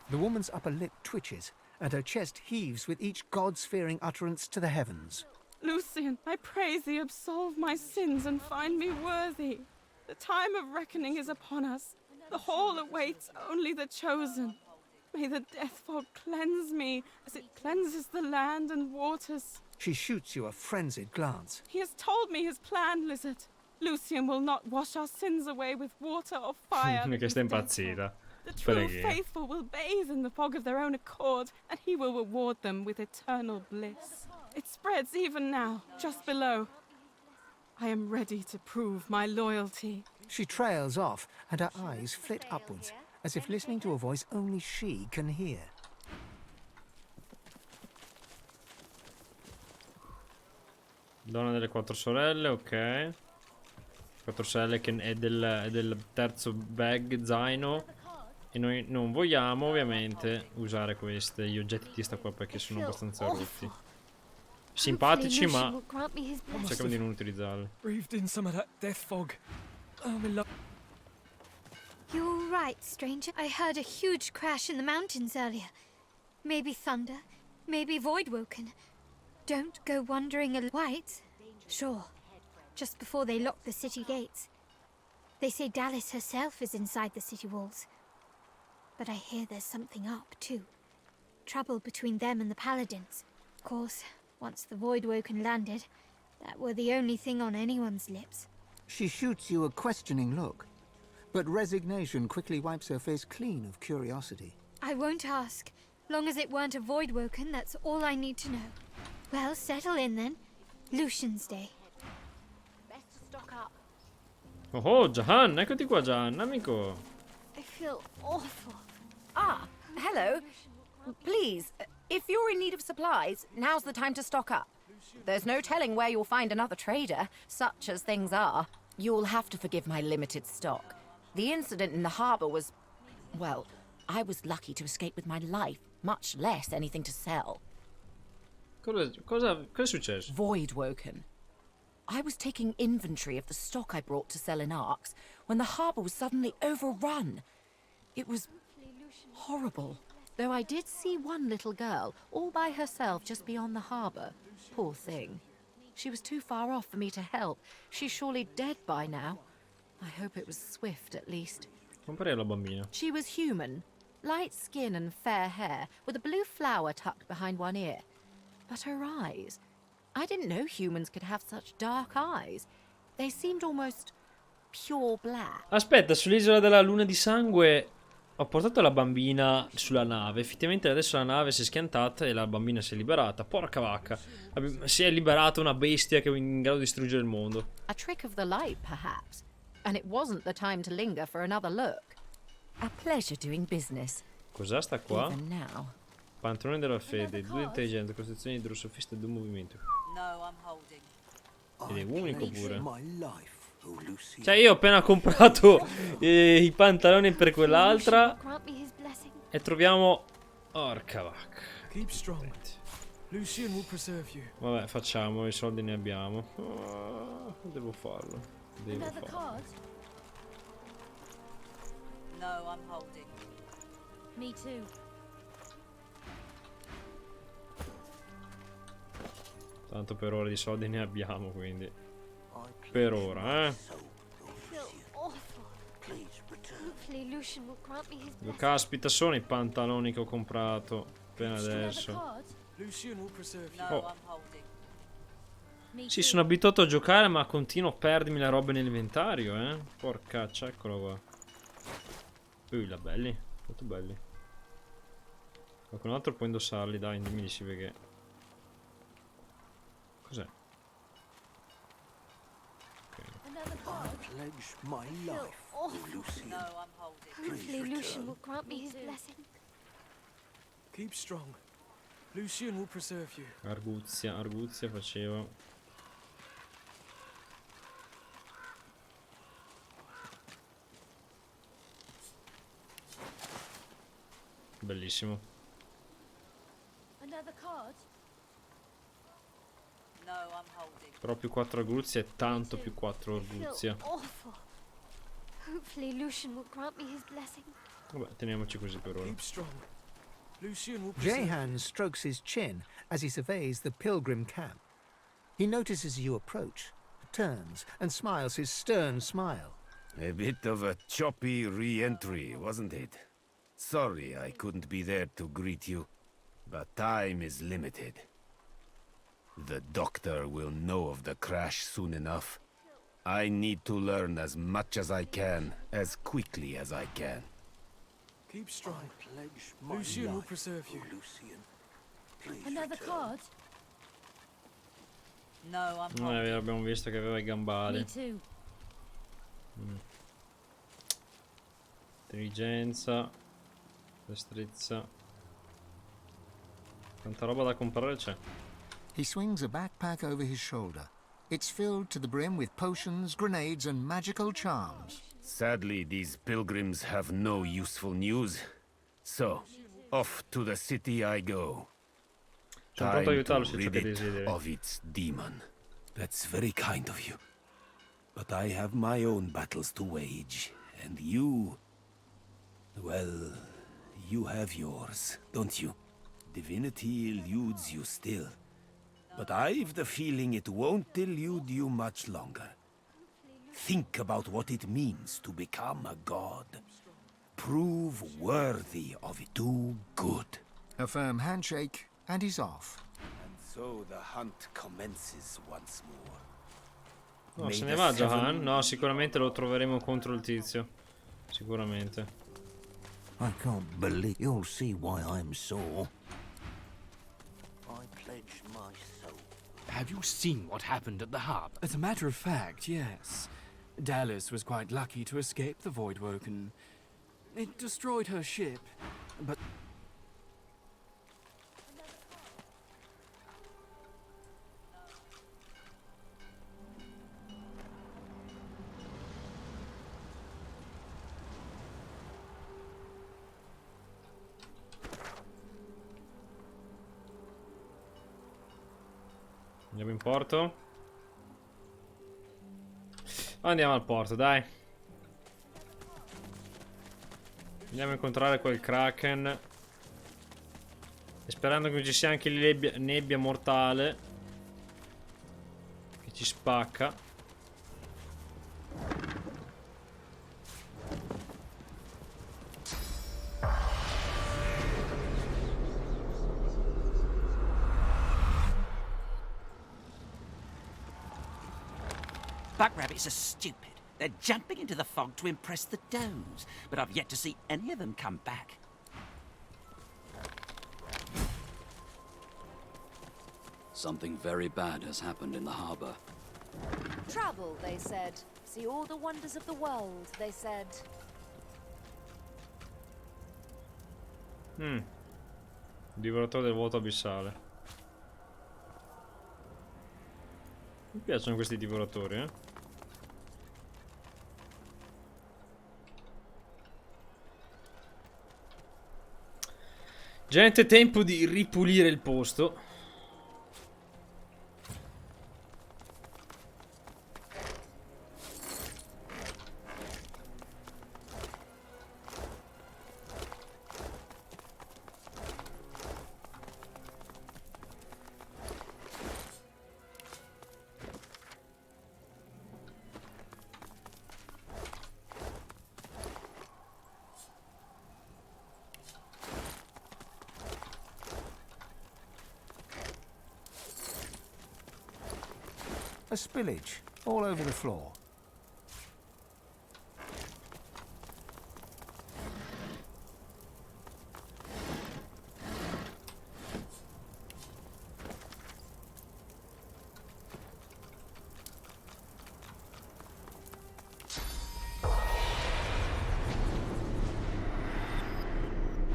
The woman's upper lip twitches, and her chest heaves with each gods-fearing utterance to the heavens. Lucian, I pray thee absolve my sins and find me worthy. The time of reckoning is upon us. The hall awaits only the chosen. May the death fog cleanse me as it cleanses the land and waters. She shoots you a frenzied glance. He has told me his plan, Lizard. Lucian will not wash our sins away with water or fire. Che sta impazzita. The true faithful will bathe in the fog of their own accord, and he will reward them with eternal bliss. It spreads even now, just below. I am ready to prove my loyalty. She trails off, and her eyes flit upwards, as if listening to a voice only she can hear. Donna delle quattro sorelle, ok. Quattro sorelle che è del terzo bag, zaino. E noi non vogliamo ovviamente usare gli oggetti di sta qua perché sono abbastanza rotti. Simpatici, ma cerchiamo di non utilizzarli. Breathed in some of that death fog. I'm in love. You're all right, stranger. I heard a huge crash in the mountains earlier. Maybe thunder, maybe Voidwoken. Don't go wandering white. Sure. Just before they lock the city gates. They say Dallas herself is inside the city walls. But I hear there's something up, too. Trouble between them and the Paladins. Of course, once the Voidwoken landed, that were the only thing on anyone's lips. She shoots you a questioning look, but resignation quickly wipes her face clean of curiosity. I won't ask. Long as it weren't a Voidwoken, that's all I need to know. Well, settle in then. Lucian's Day. Best to stock up. Oh, Jahan, eccoti qua, Jahan, amico. I feel awful. Ah, hello. Please, if you're in need of supplies, now's the time to stock up. There's no telling where you'll find another trader, such as things are. You'll have to forgive my limited stock. The incident in the harbour was... well, I was lucky to escape with my life, much less anything to sell. Cosa è successo? Voidwoken. I was taking inventory of the stock I brought to sell in Arx when the harbour was suddenly overrun. It was horrible. Though I did see one little girl, all by herself just beyond the harbour. Poor thing. She was too far off for me to help. She's surely dead by now. I hope it was swift, at least. Compare la bambina. She was human. Light skin and fair hair, with a blue flower tucked behind one ear. But her eyes... I didn't know humans could have such dark eyes. They seemed almost pure black. Aspetta, sull'isola della luna di sangue ho portato la bambina sulla nave. Effettivamente adesso la nave si è schiantata e la bambina si è liberata. Porca vacca. Si è liberata una bestia che è in grado di distruggere il mondo. A trick of the light, perhaps. And it wasn't the time to linger for another look. A pleasure doing business. Cos'è sta qua? Even now. Pantalone della fede, 2 intelligenza, costruzione idrosofista e 2 movimento. No, I'm holding. Ed è unico pure. Oh, Cioè io ho appena comprato i pantaloni per quell'altra e troviamo... Orca vacca. Keep strong. Lucian will preserve you. Vabbè, facciamo, i soldi ne abbiamo. Oh, devo farlo. Devo farlo. No, I'm holding. Me too. Tanto per ora di soldi ne abbiamo, quindi. Per ora, I feel awful. Hopefully Lucian will grant me his blessing. Caspita, sono i pantaloni che ho comprato appena adesso. Lucian will preserve you. Oh. Sì, sono abituato a giocare, ma continuo a perdermi le robe nell'inventario, Porcaccia, eccolo qua. La belli, molto belli. Qualcun altro può indossarli, dai, dimmi di sì perché. Cos'è? Hopefully Lucian will grant me his blessing. Keep strong. Lucian will preserve you. Arguzia, arguzia faceva. Bellissimo. Another card? No, I'm holding. Però più 4 arguzia è tanto più 4 I feel arguzia. awful. Hopefully Lucian will grant me his blessing. Vabbè, teniamoci così per ora. Keep strong. Lucian will preserve Jehan strokes his chin as he surveys the pilgrim camp. He notices you approach, turns, and smiles his stern smile. A bit of a choppy re-entry, wasn't it? Sorry I couldn't be there to greet you, but time is limited. The doctor will know of the crash soon enough. I need to learn as much as I can, as quickly as I can. Keep strong. Lucian will preserve you. Another card? No, I'm Non è vero, abbiamo visto che aveva i gambali. Me too. Intelligenza. Destrezza. Tanta roba da comprare c'è. He swings a backpack over his shoulder. It's filled to the brim with potions, grenades, and magical charms. Sadly, these pilgrims have no useful news. So, off to the city I go. Sono pronto a Time to aiutarlo se ciò rid che it desideri. of its demon. That's very kind of you. But I have my own battles to wage, and you... Well, you have yours, don't you? Divinity eludes you still. But I've the feeling it won't elude you much longer. Think about what it means to become a god. Prove worthy of it. Do good. A firm handshake, and he's off. And so the hunt commences once more. No, se ne va Jahan? No, sicuramente lo troveremo contro il tizio. Sicuramente. I can't believe you'll see why I'm sore. I pledge my soul. Have you seen what happened at the hub? As a matter of fact, yes. Dallas was quite lucky to escape the Voidwoken. It destroyed her ship, but... Andiamo in porto. Andiamo al porto, dai. Andiamo a incontrare quel Kraken. E sperando che non ci sia anche nebbia mortale che ci spacca. Bug rabbits are stupid. They're jumping into the fog to impress the does, but I've yet to see any of them come back. Something very bad has happened in the harbor. Travel, they said. See all the wonders of the world, they said. Divoratore del vuoto abissale. Mi piacciono questi divoratori, eh. Gente, tempo di ripulire il posto. A spillage all over the floor.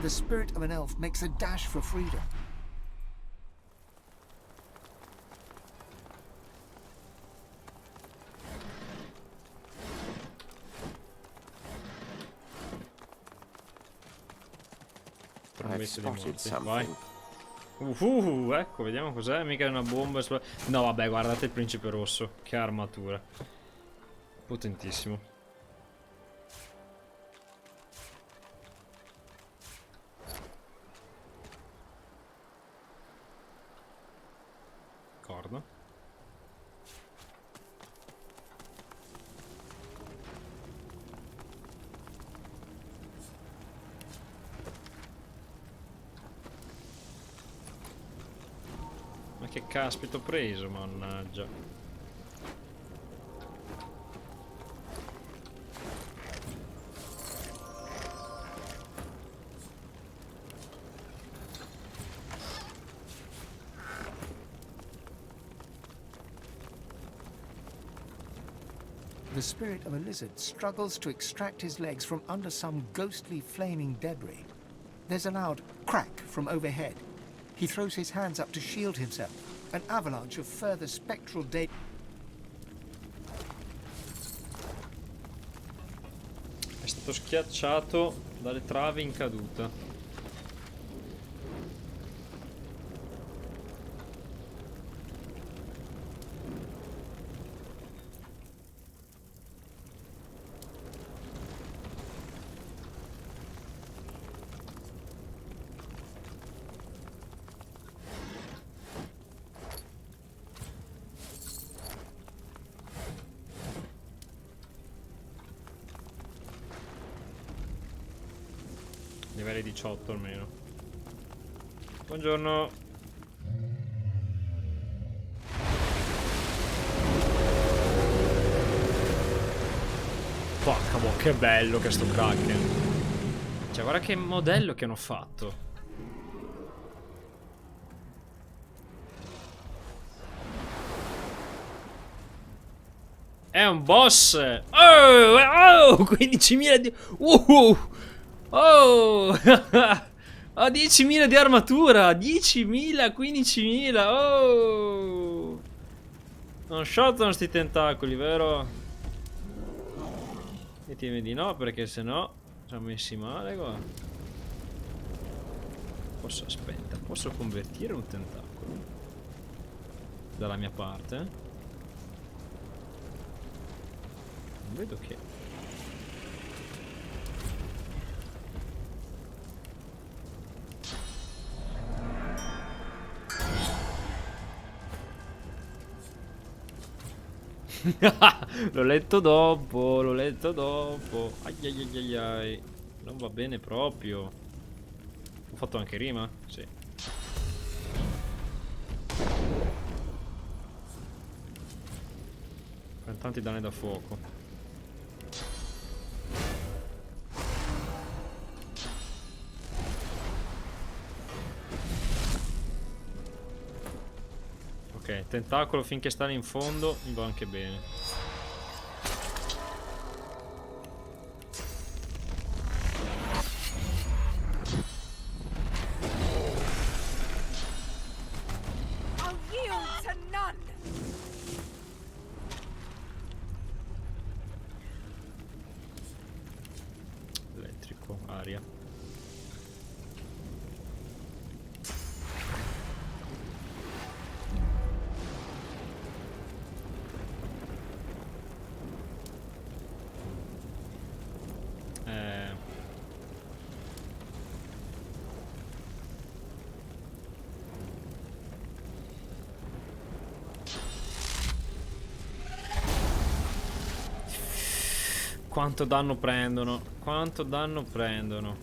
The spirit of an elf makes a dash for freedom. I've spotted something. Ecco, vediamo cos'è. Mica è una bomba. No, vabbè, guardate il principe rosso. Che armatura. Potentissimo. Corda. Ma che caspita ho preso, mannaggia. The spirit of a lizard struggles to extract his legs from under some ghostly flaming debris. There's a loud crack from overhead. He throws his hands up to shield himself. An avalanche of further spectral debris. È stato schiacciato dalle travi in caduta. Livelli 18 almeno. Buongiorno. Porca boh, che bello che sto Kraken. Cioè, guarda che modello che hanno fatto. È un boss. Oh, 15.000 di... Oh! Ho 10.000 di armatura! 10.000, 15.000! Oh! Non shottano sti tentacoli, vero? E ti vedi no, perché sennò ci ha messi male qua. Posso, aspetta, posso convertire un tentacolo dalla mia parte? Non vedo che... L'ho letto dopo, l'ho letto dopo. Ai ai ai ai ai. Non va bene proprio. Ho fatto anche rima? Sì. Con tanti danni da fuoco. Ok, tentacolo finché sta in fondo mi va anche bene. I'll yield to none. Elettrico, aria. Quanto danno prendono? Quanto danno prendono?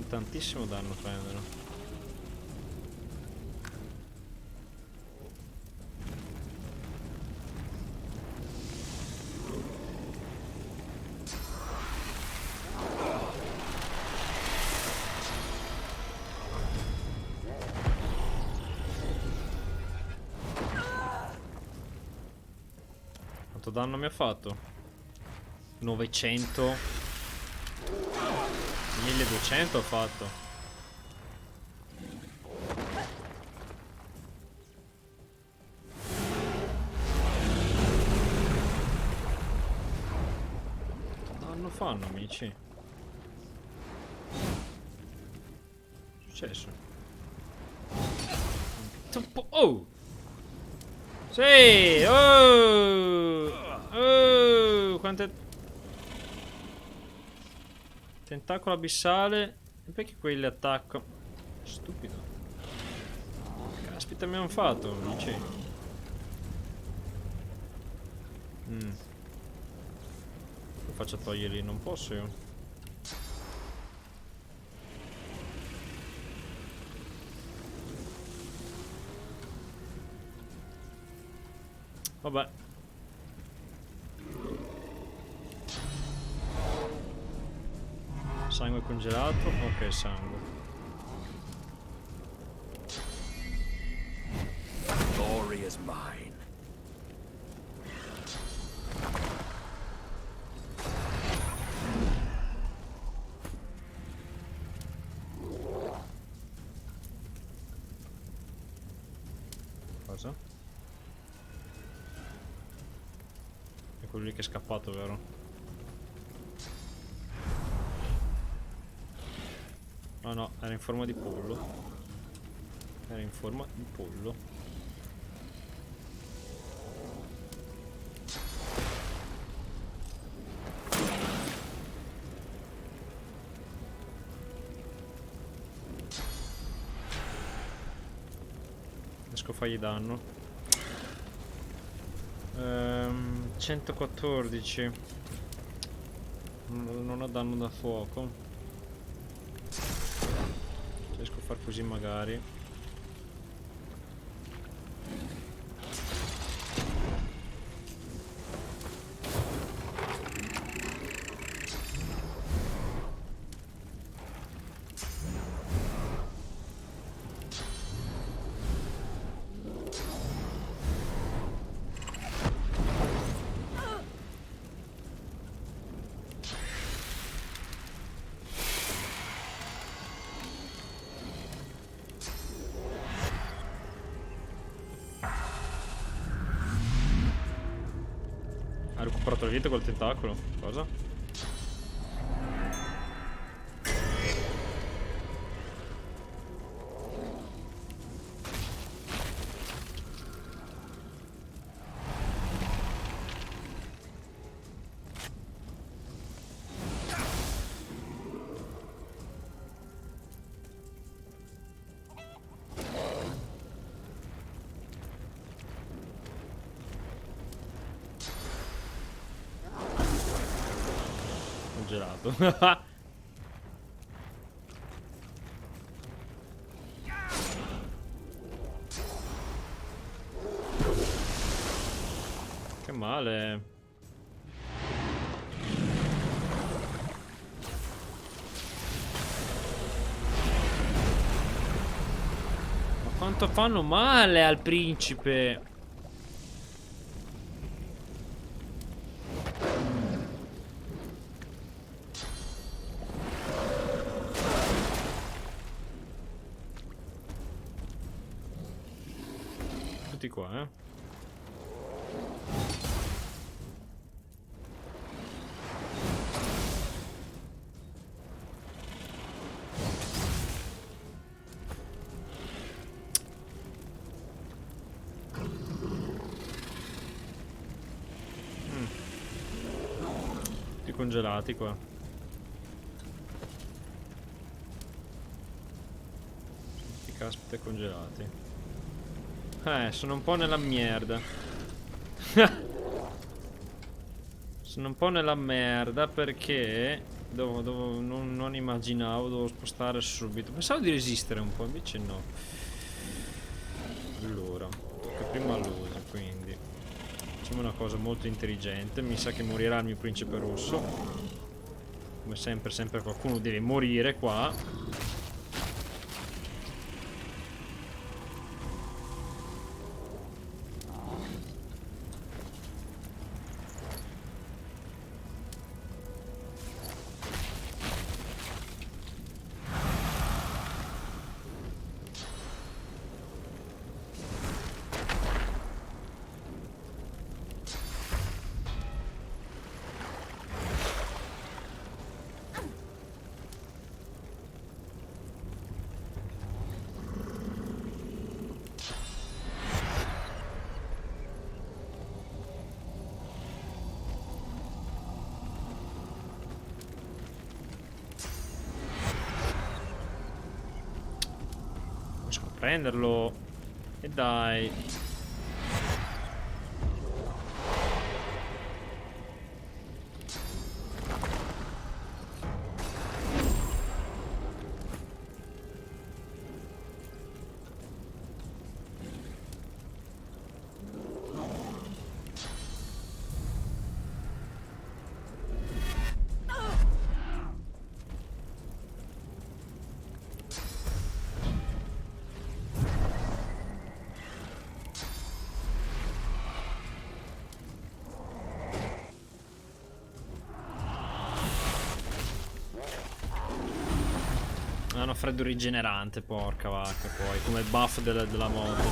Tantissimo danno prendono. Quanto danno mi ha fatto? 900. 1200 ho fatto. Quanto danno fanno, amici? Successo. Oh! Sì! Oh! Oh! Quante... Tentacolo abissale. E perché quelli attacco? Stupido. Caspita mi hanno fatto, amici. Lo faccio toglierli, non posso io. Vabbè. Sangue congelato. Ok, sangue. Glory is mine. Cosa? È quello lì che è scappato, vero? Oh no, era in forma di pollo. Era in forma di pollo. Riesco a fargli danno. 114. Non ho danno da fuoco. Riesco a far così magari. Ha recuperato la vita col tentacolo. Cosa? Congelato. Che male. Ma quanto fanno male al principe. Tutti qua, Tutti congelati qua. Tutti caspita congelati. Sono un po' nella merda. Sono un po' nella merda perché non immaginavo, dovevo spostare subito. Pensavo di resistere un po', invece no. Allora, tocca prima l'uso, quindi facciamo una cosa molto intelligente. Mi sa che morirà il mio principe rosso. Come sempre qualcuno deve morire qua. Prenderlo. E dai. Hanno freddo rigenerante, porca vacca, poi, come buff della moto.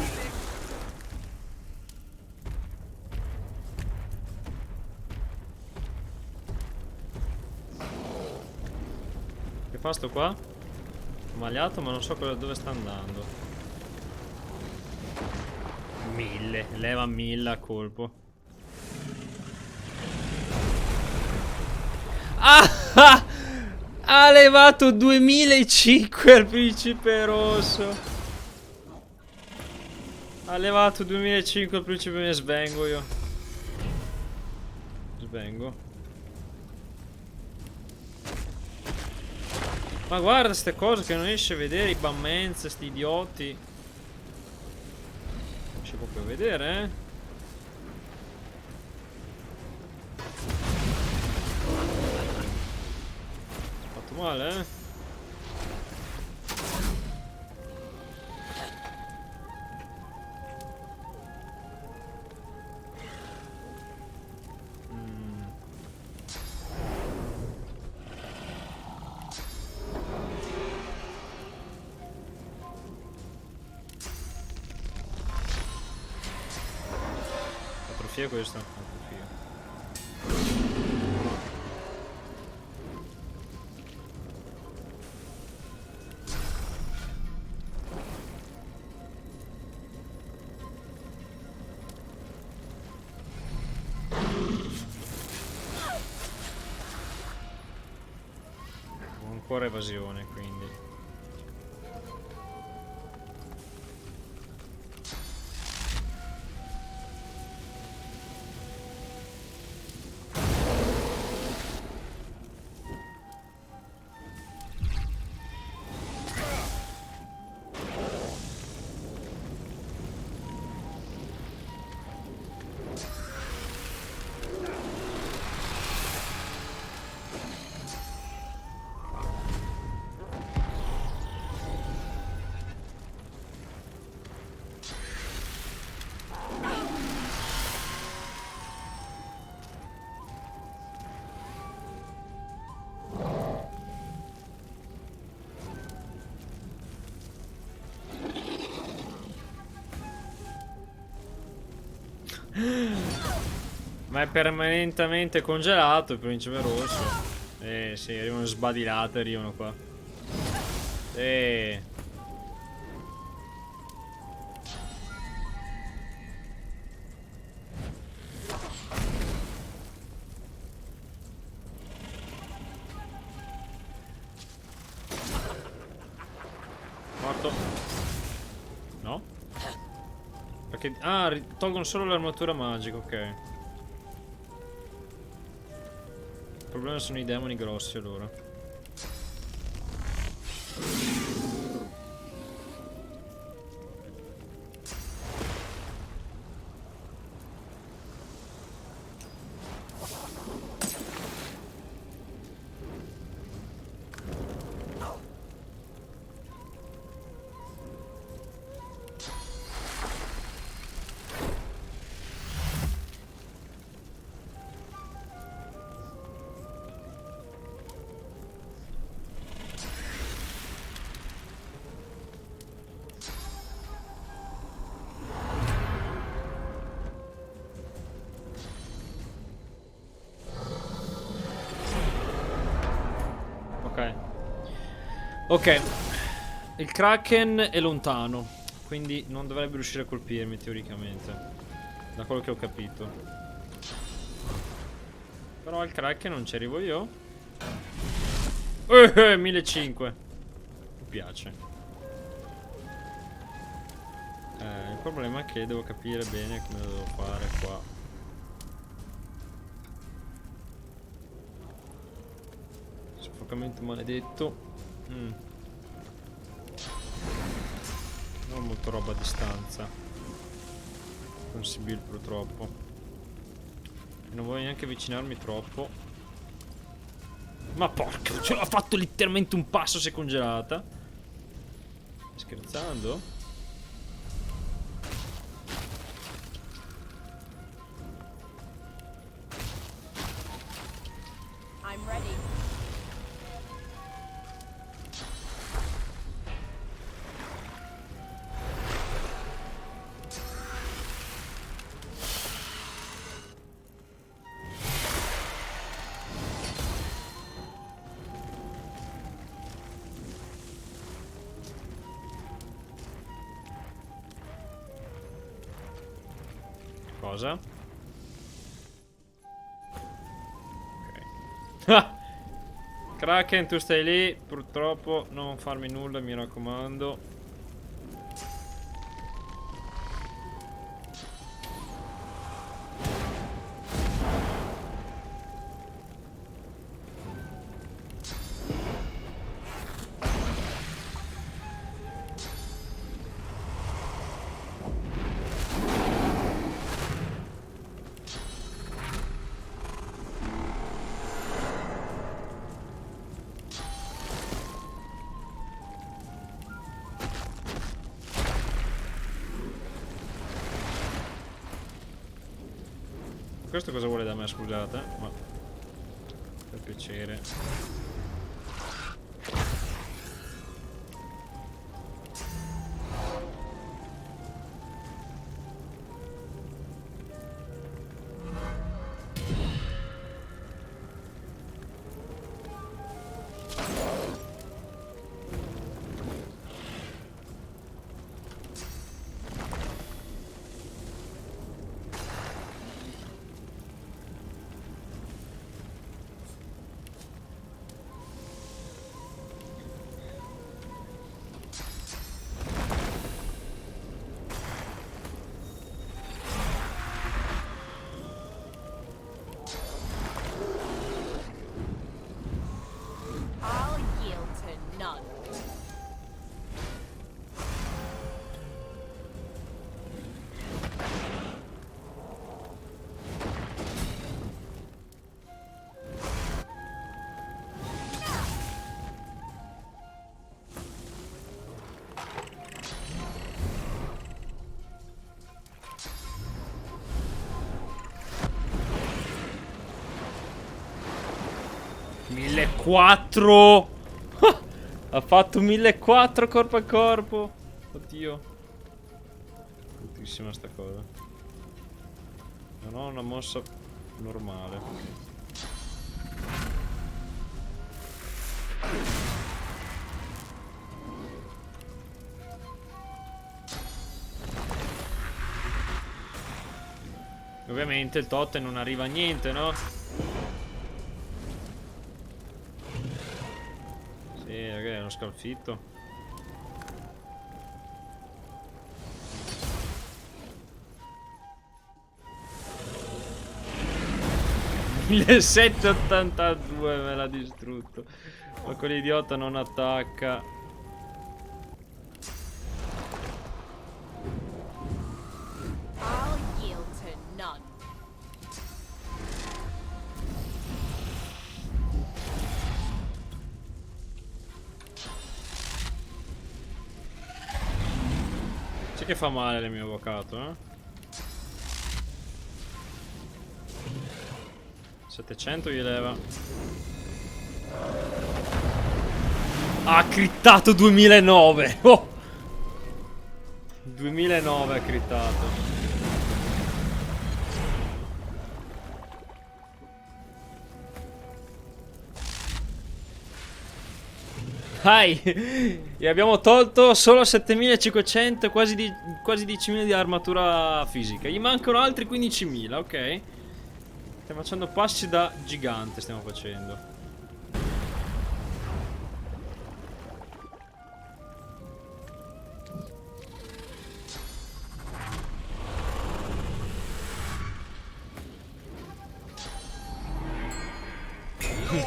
Che fa sto qua? Ho magliato ma non so dove sta andando. 1000, leva 1000 a colpo. Ah! Ha levato 2005 al principe rosso. Ha levato 2005 al principe. Me svengo io. Svengo. Ma guarda ste cose che non riesce a vedere. I bammenze, sti idioti. Non si può più vedere, eh. Male, eh? Atrofia questo? Atrofia. Ancora evasione, quindi. Ma è permanentemente congelato il principe rosso. Sì, arrivano sbadilate, arrivano qua. Morto. No? Perché... Ah, tolgono solo l'armatura magica, ok. Il problema sono i demoni grossi allora. Ok. Il Kraken è lontano, quindi non dovrebbe riuscire a colpirmi teoricamente, da quello che ho capito. Però al Kraken non ci arrivo io. 1500. Mi piace. Il problema è che devo capire bene come lo devo fare qua. Soffocamento maledetto. Non molto roba a distanza con Sibyl purtroppo. E non voglio neanche avvicinarmi troppo. Ma porca, ce l'ho fatto letteralmente un passo, si è congelata. Stai scherzando? I'm ready. Cosa? Ok. Kraken, tu stai lì. Purtroppo non farmi nulla, mi raccomando. Questo cosa vuole da me, scusate? Ma per piacere. I'll yield to none. $1.400. Ha fatto 1.400 corpo a corpo. Oddio. Bruttissima sta cosa. Non ho una mossa normale. Ovviamente il totem non arriva a niente, no? Sì, ragazzi, è uno scalfitto. $1.782 me l'ha distrutto. Ma quell'idiota non attacca. I'll yield to none. C'è che fa male il mio avvocato, eh? 700 gli leva. Ha crittato 2009. Oh! 2009 ha crittato. Dai! E abbiamo tolto solo 7500, quasi 10.000 di armatura fisica. Gli mancano altri 15.000, ok? Stiamo facendo passi da gigante, stiamo facendo.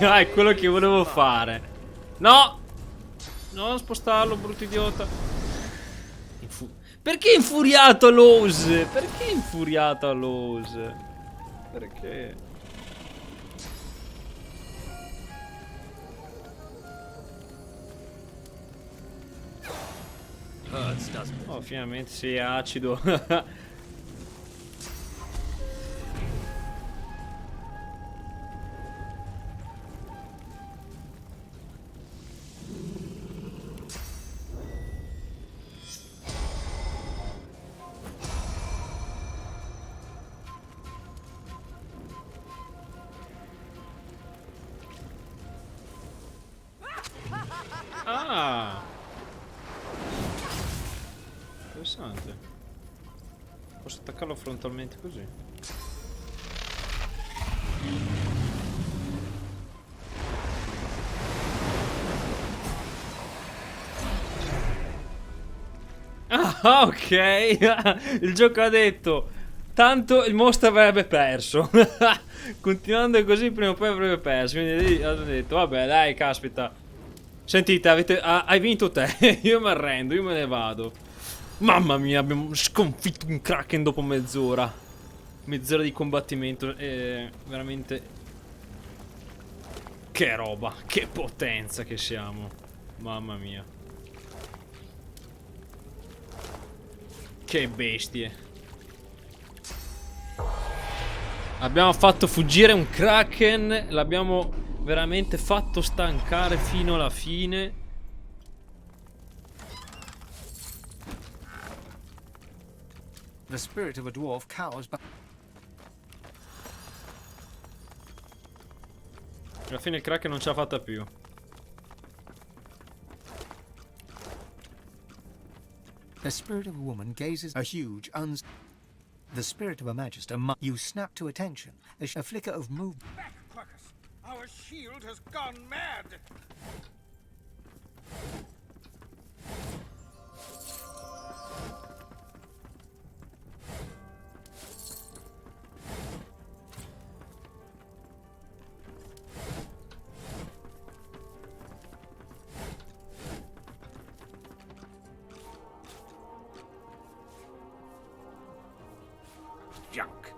è quello che volevo fare. No! Non spostarlo, brutto idiota. Perché infuriato a Lose? Perché infuriato a Lose? Perché? Oh, finalmente sì, è acido. Ah! Interessante. Posso attaccarlo frontalmente così? Ah, ok. Il gioco ha detto tanto il mostro avrebbe perso. Continuando così prima o poi avrebbe perso. Quindi hanno detto vabbè dai, caspita. Sentite, hai vinto te. Io mi arrendo, io me ne vado. Mamma mia, abbiamo sconfitto un Kraken dopo mezz'ora. Mezz'ora di combattimento. Veramente. Che roba, che potenza che siamo. Mamma mia. Che bestie. Abbiamo fatto fuggire un Kraken. L'abbiamo veramente fatto stancare fino alla fine. The spirit of a dwarf cowers back. Alla fine il Kraken non ce l'ha fatta più. The spirit of a woman gazes a huge The spirit of a magister you snap to attention. A flicker of movement. Our shield has gone mad! Junk.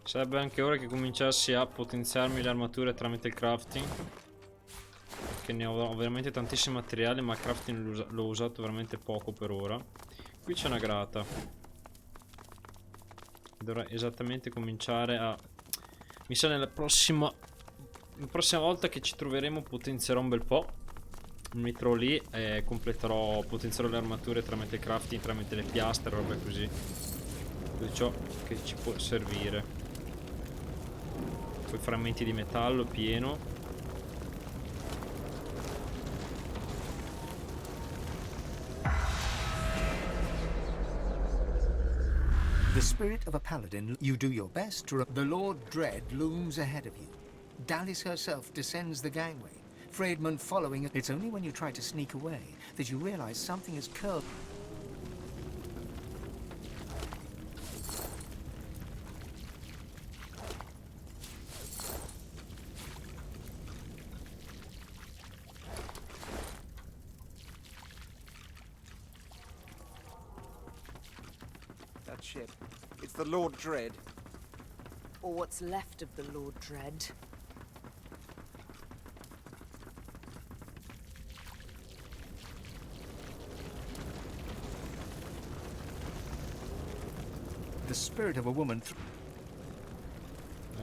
Sarebbe anche ora che cominciassi a potenziarmi le armature tramite il crafting. Che ne ho veramente tantissimi materiali, ma il crafting l'ho usato veramente poco per ora. Qui c'è una grata. Dovrei esattamente cominciare a... Mi sa la prossima volta che ci troveremo potenzierò un bel po'. Mi metterò lì e completerò, potenzierò le armature tramite il crafting, tramite le piastre, roba così. Tutto ciò che ci può servire. Poi frammenti di metallo pieno. The spirit of a paladin, you do your best to... The Lord Dread looms ahead of you. Dallis herself descends the gangway. Freedman following. It's only when you try to sneak away that you realize something is curled. That ship. It's the Lord Dread. Or what's left of the Lord Dread. The spirit of a woman.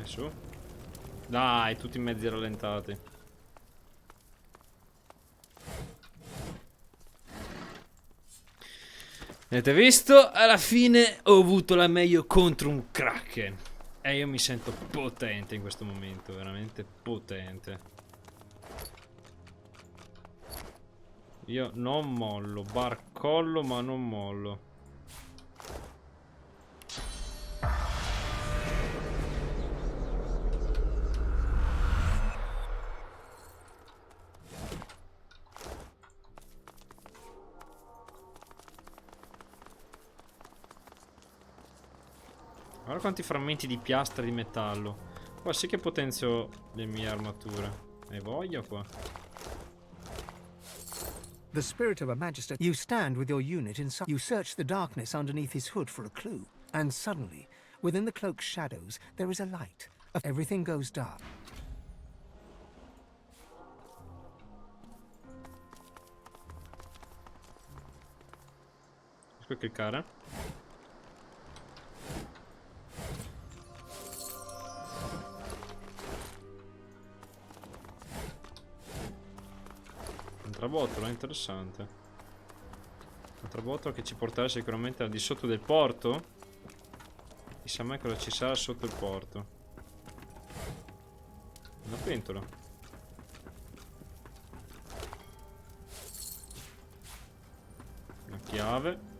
Su. Dai, tutti mezzi rallentati. Avete visto? Alla fine ho avuto la meglio contro un Kraken. E io mi sento potente in questo momento, veramente potente. Io non mollo, barcollo ma non mollo. Guarda quanti frammenti di piastra di metallo. Qua sì che potenzio le mie armature. Hai voglia qua? The spirit of a magister. You stand with your unit inside. You search the darkness underneath his hood for a clue. And suddenly, within the cloak's shadows, there is a light. Everything goes dark. Riesco a cliccare? Un'altra botola, interessante. Un'altra botola che ci porterà sicuramente al di sotto del porto. Chissà mai cosa ci sarà sotto il porto. Una pentola. Una chiave.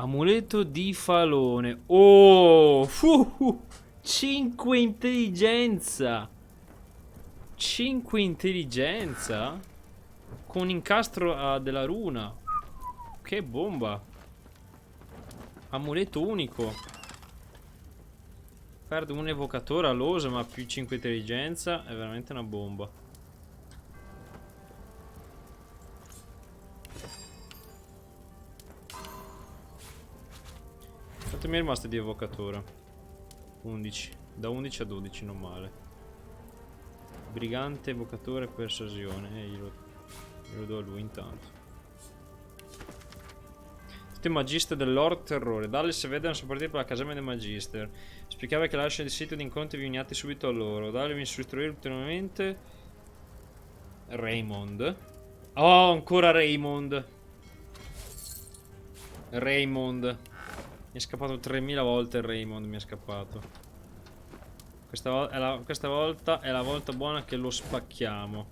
Amuleto di falone. Oh! 5 intelligenza. 5 intelligenza? Con incastro della runa. Che bomba. Amuleto unico. Perde un evocatore all'osa ma più 5 intelligenza. È veramente una bomba. Quanto mi è rimasto di evocatore? 11. Da 11 a 12, non male. Brigante, evocatore, persuasione. Glielo do a lui intanto. Tutti i magister del Lord Terrore. Dallas e Vedan sono partiti per la caserma dei magister. Spiegava che lasciano il sito di incontri vi uniate subito a loro. Dallas mi istruire ulteriormente. Raymond. Oh, ancora Raymond. Raymond. Mi è scappato 3000 volte il Raymond, mi è scappato. Questa volta è la volta buona che lo spacchiamo.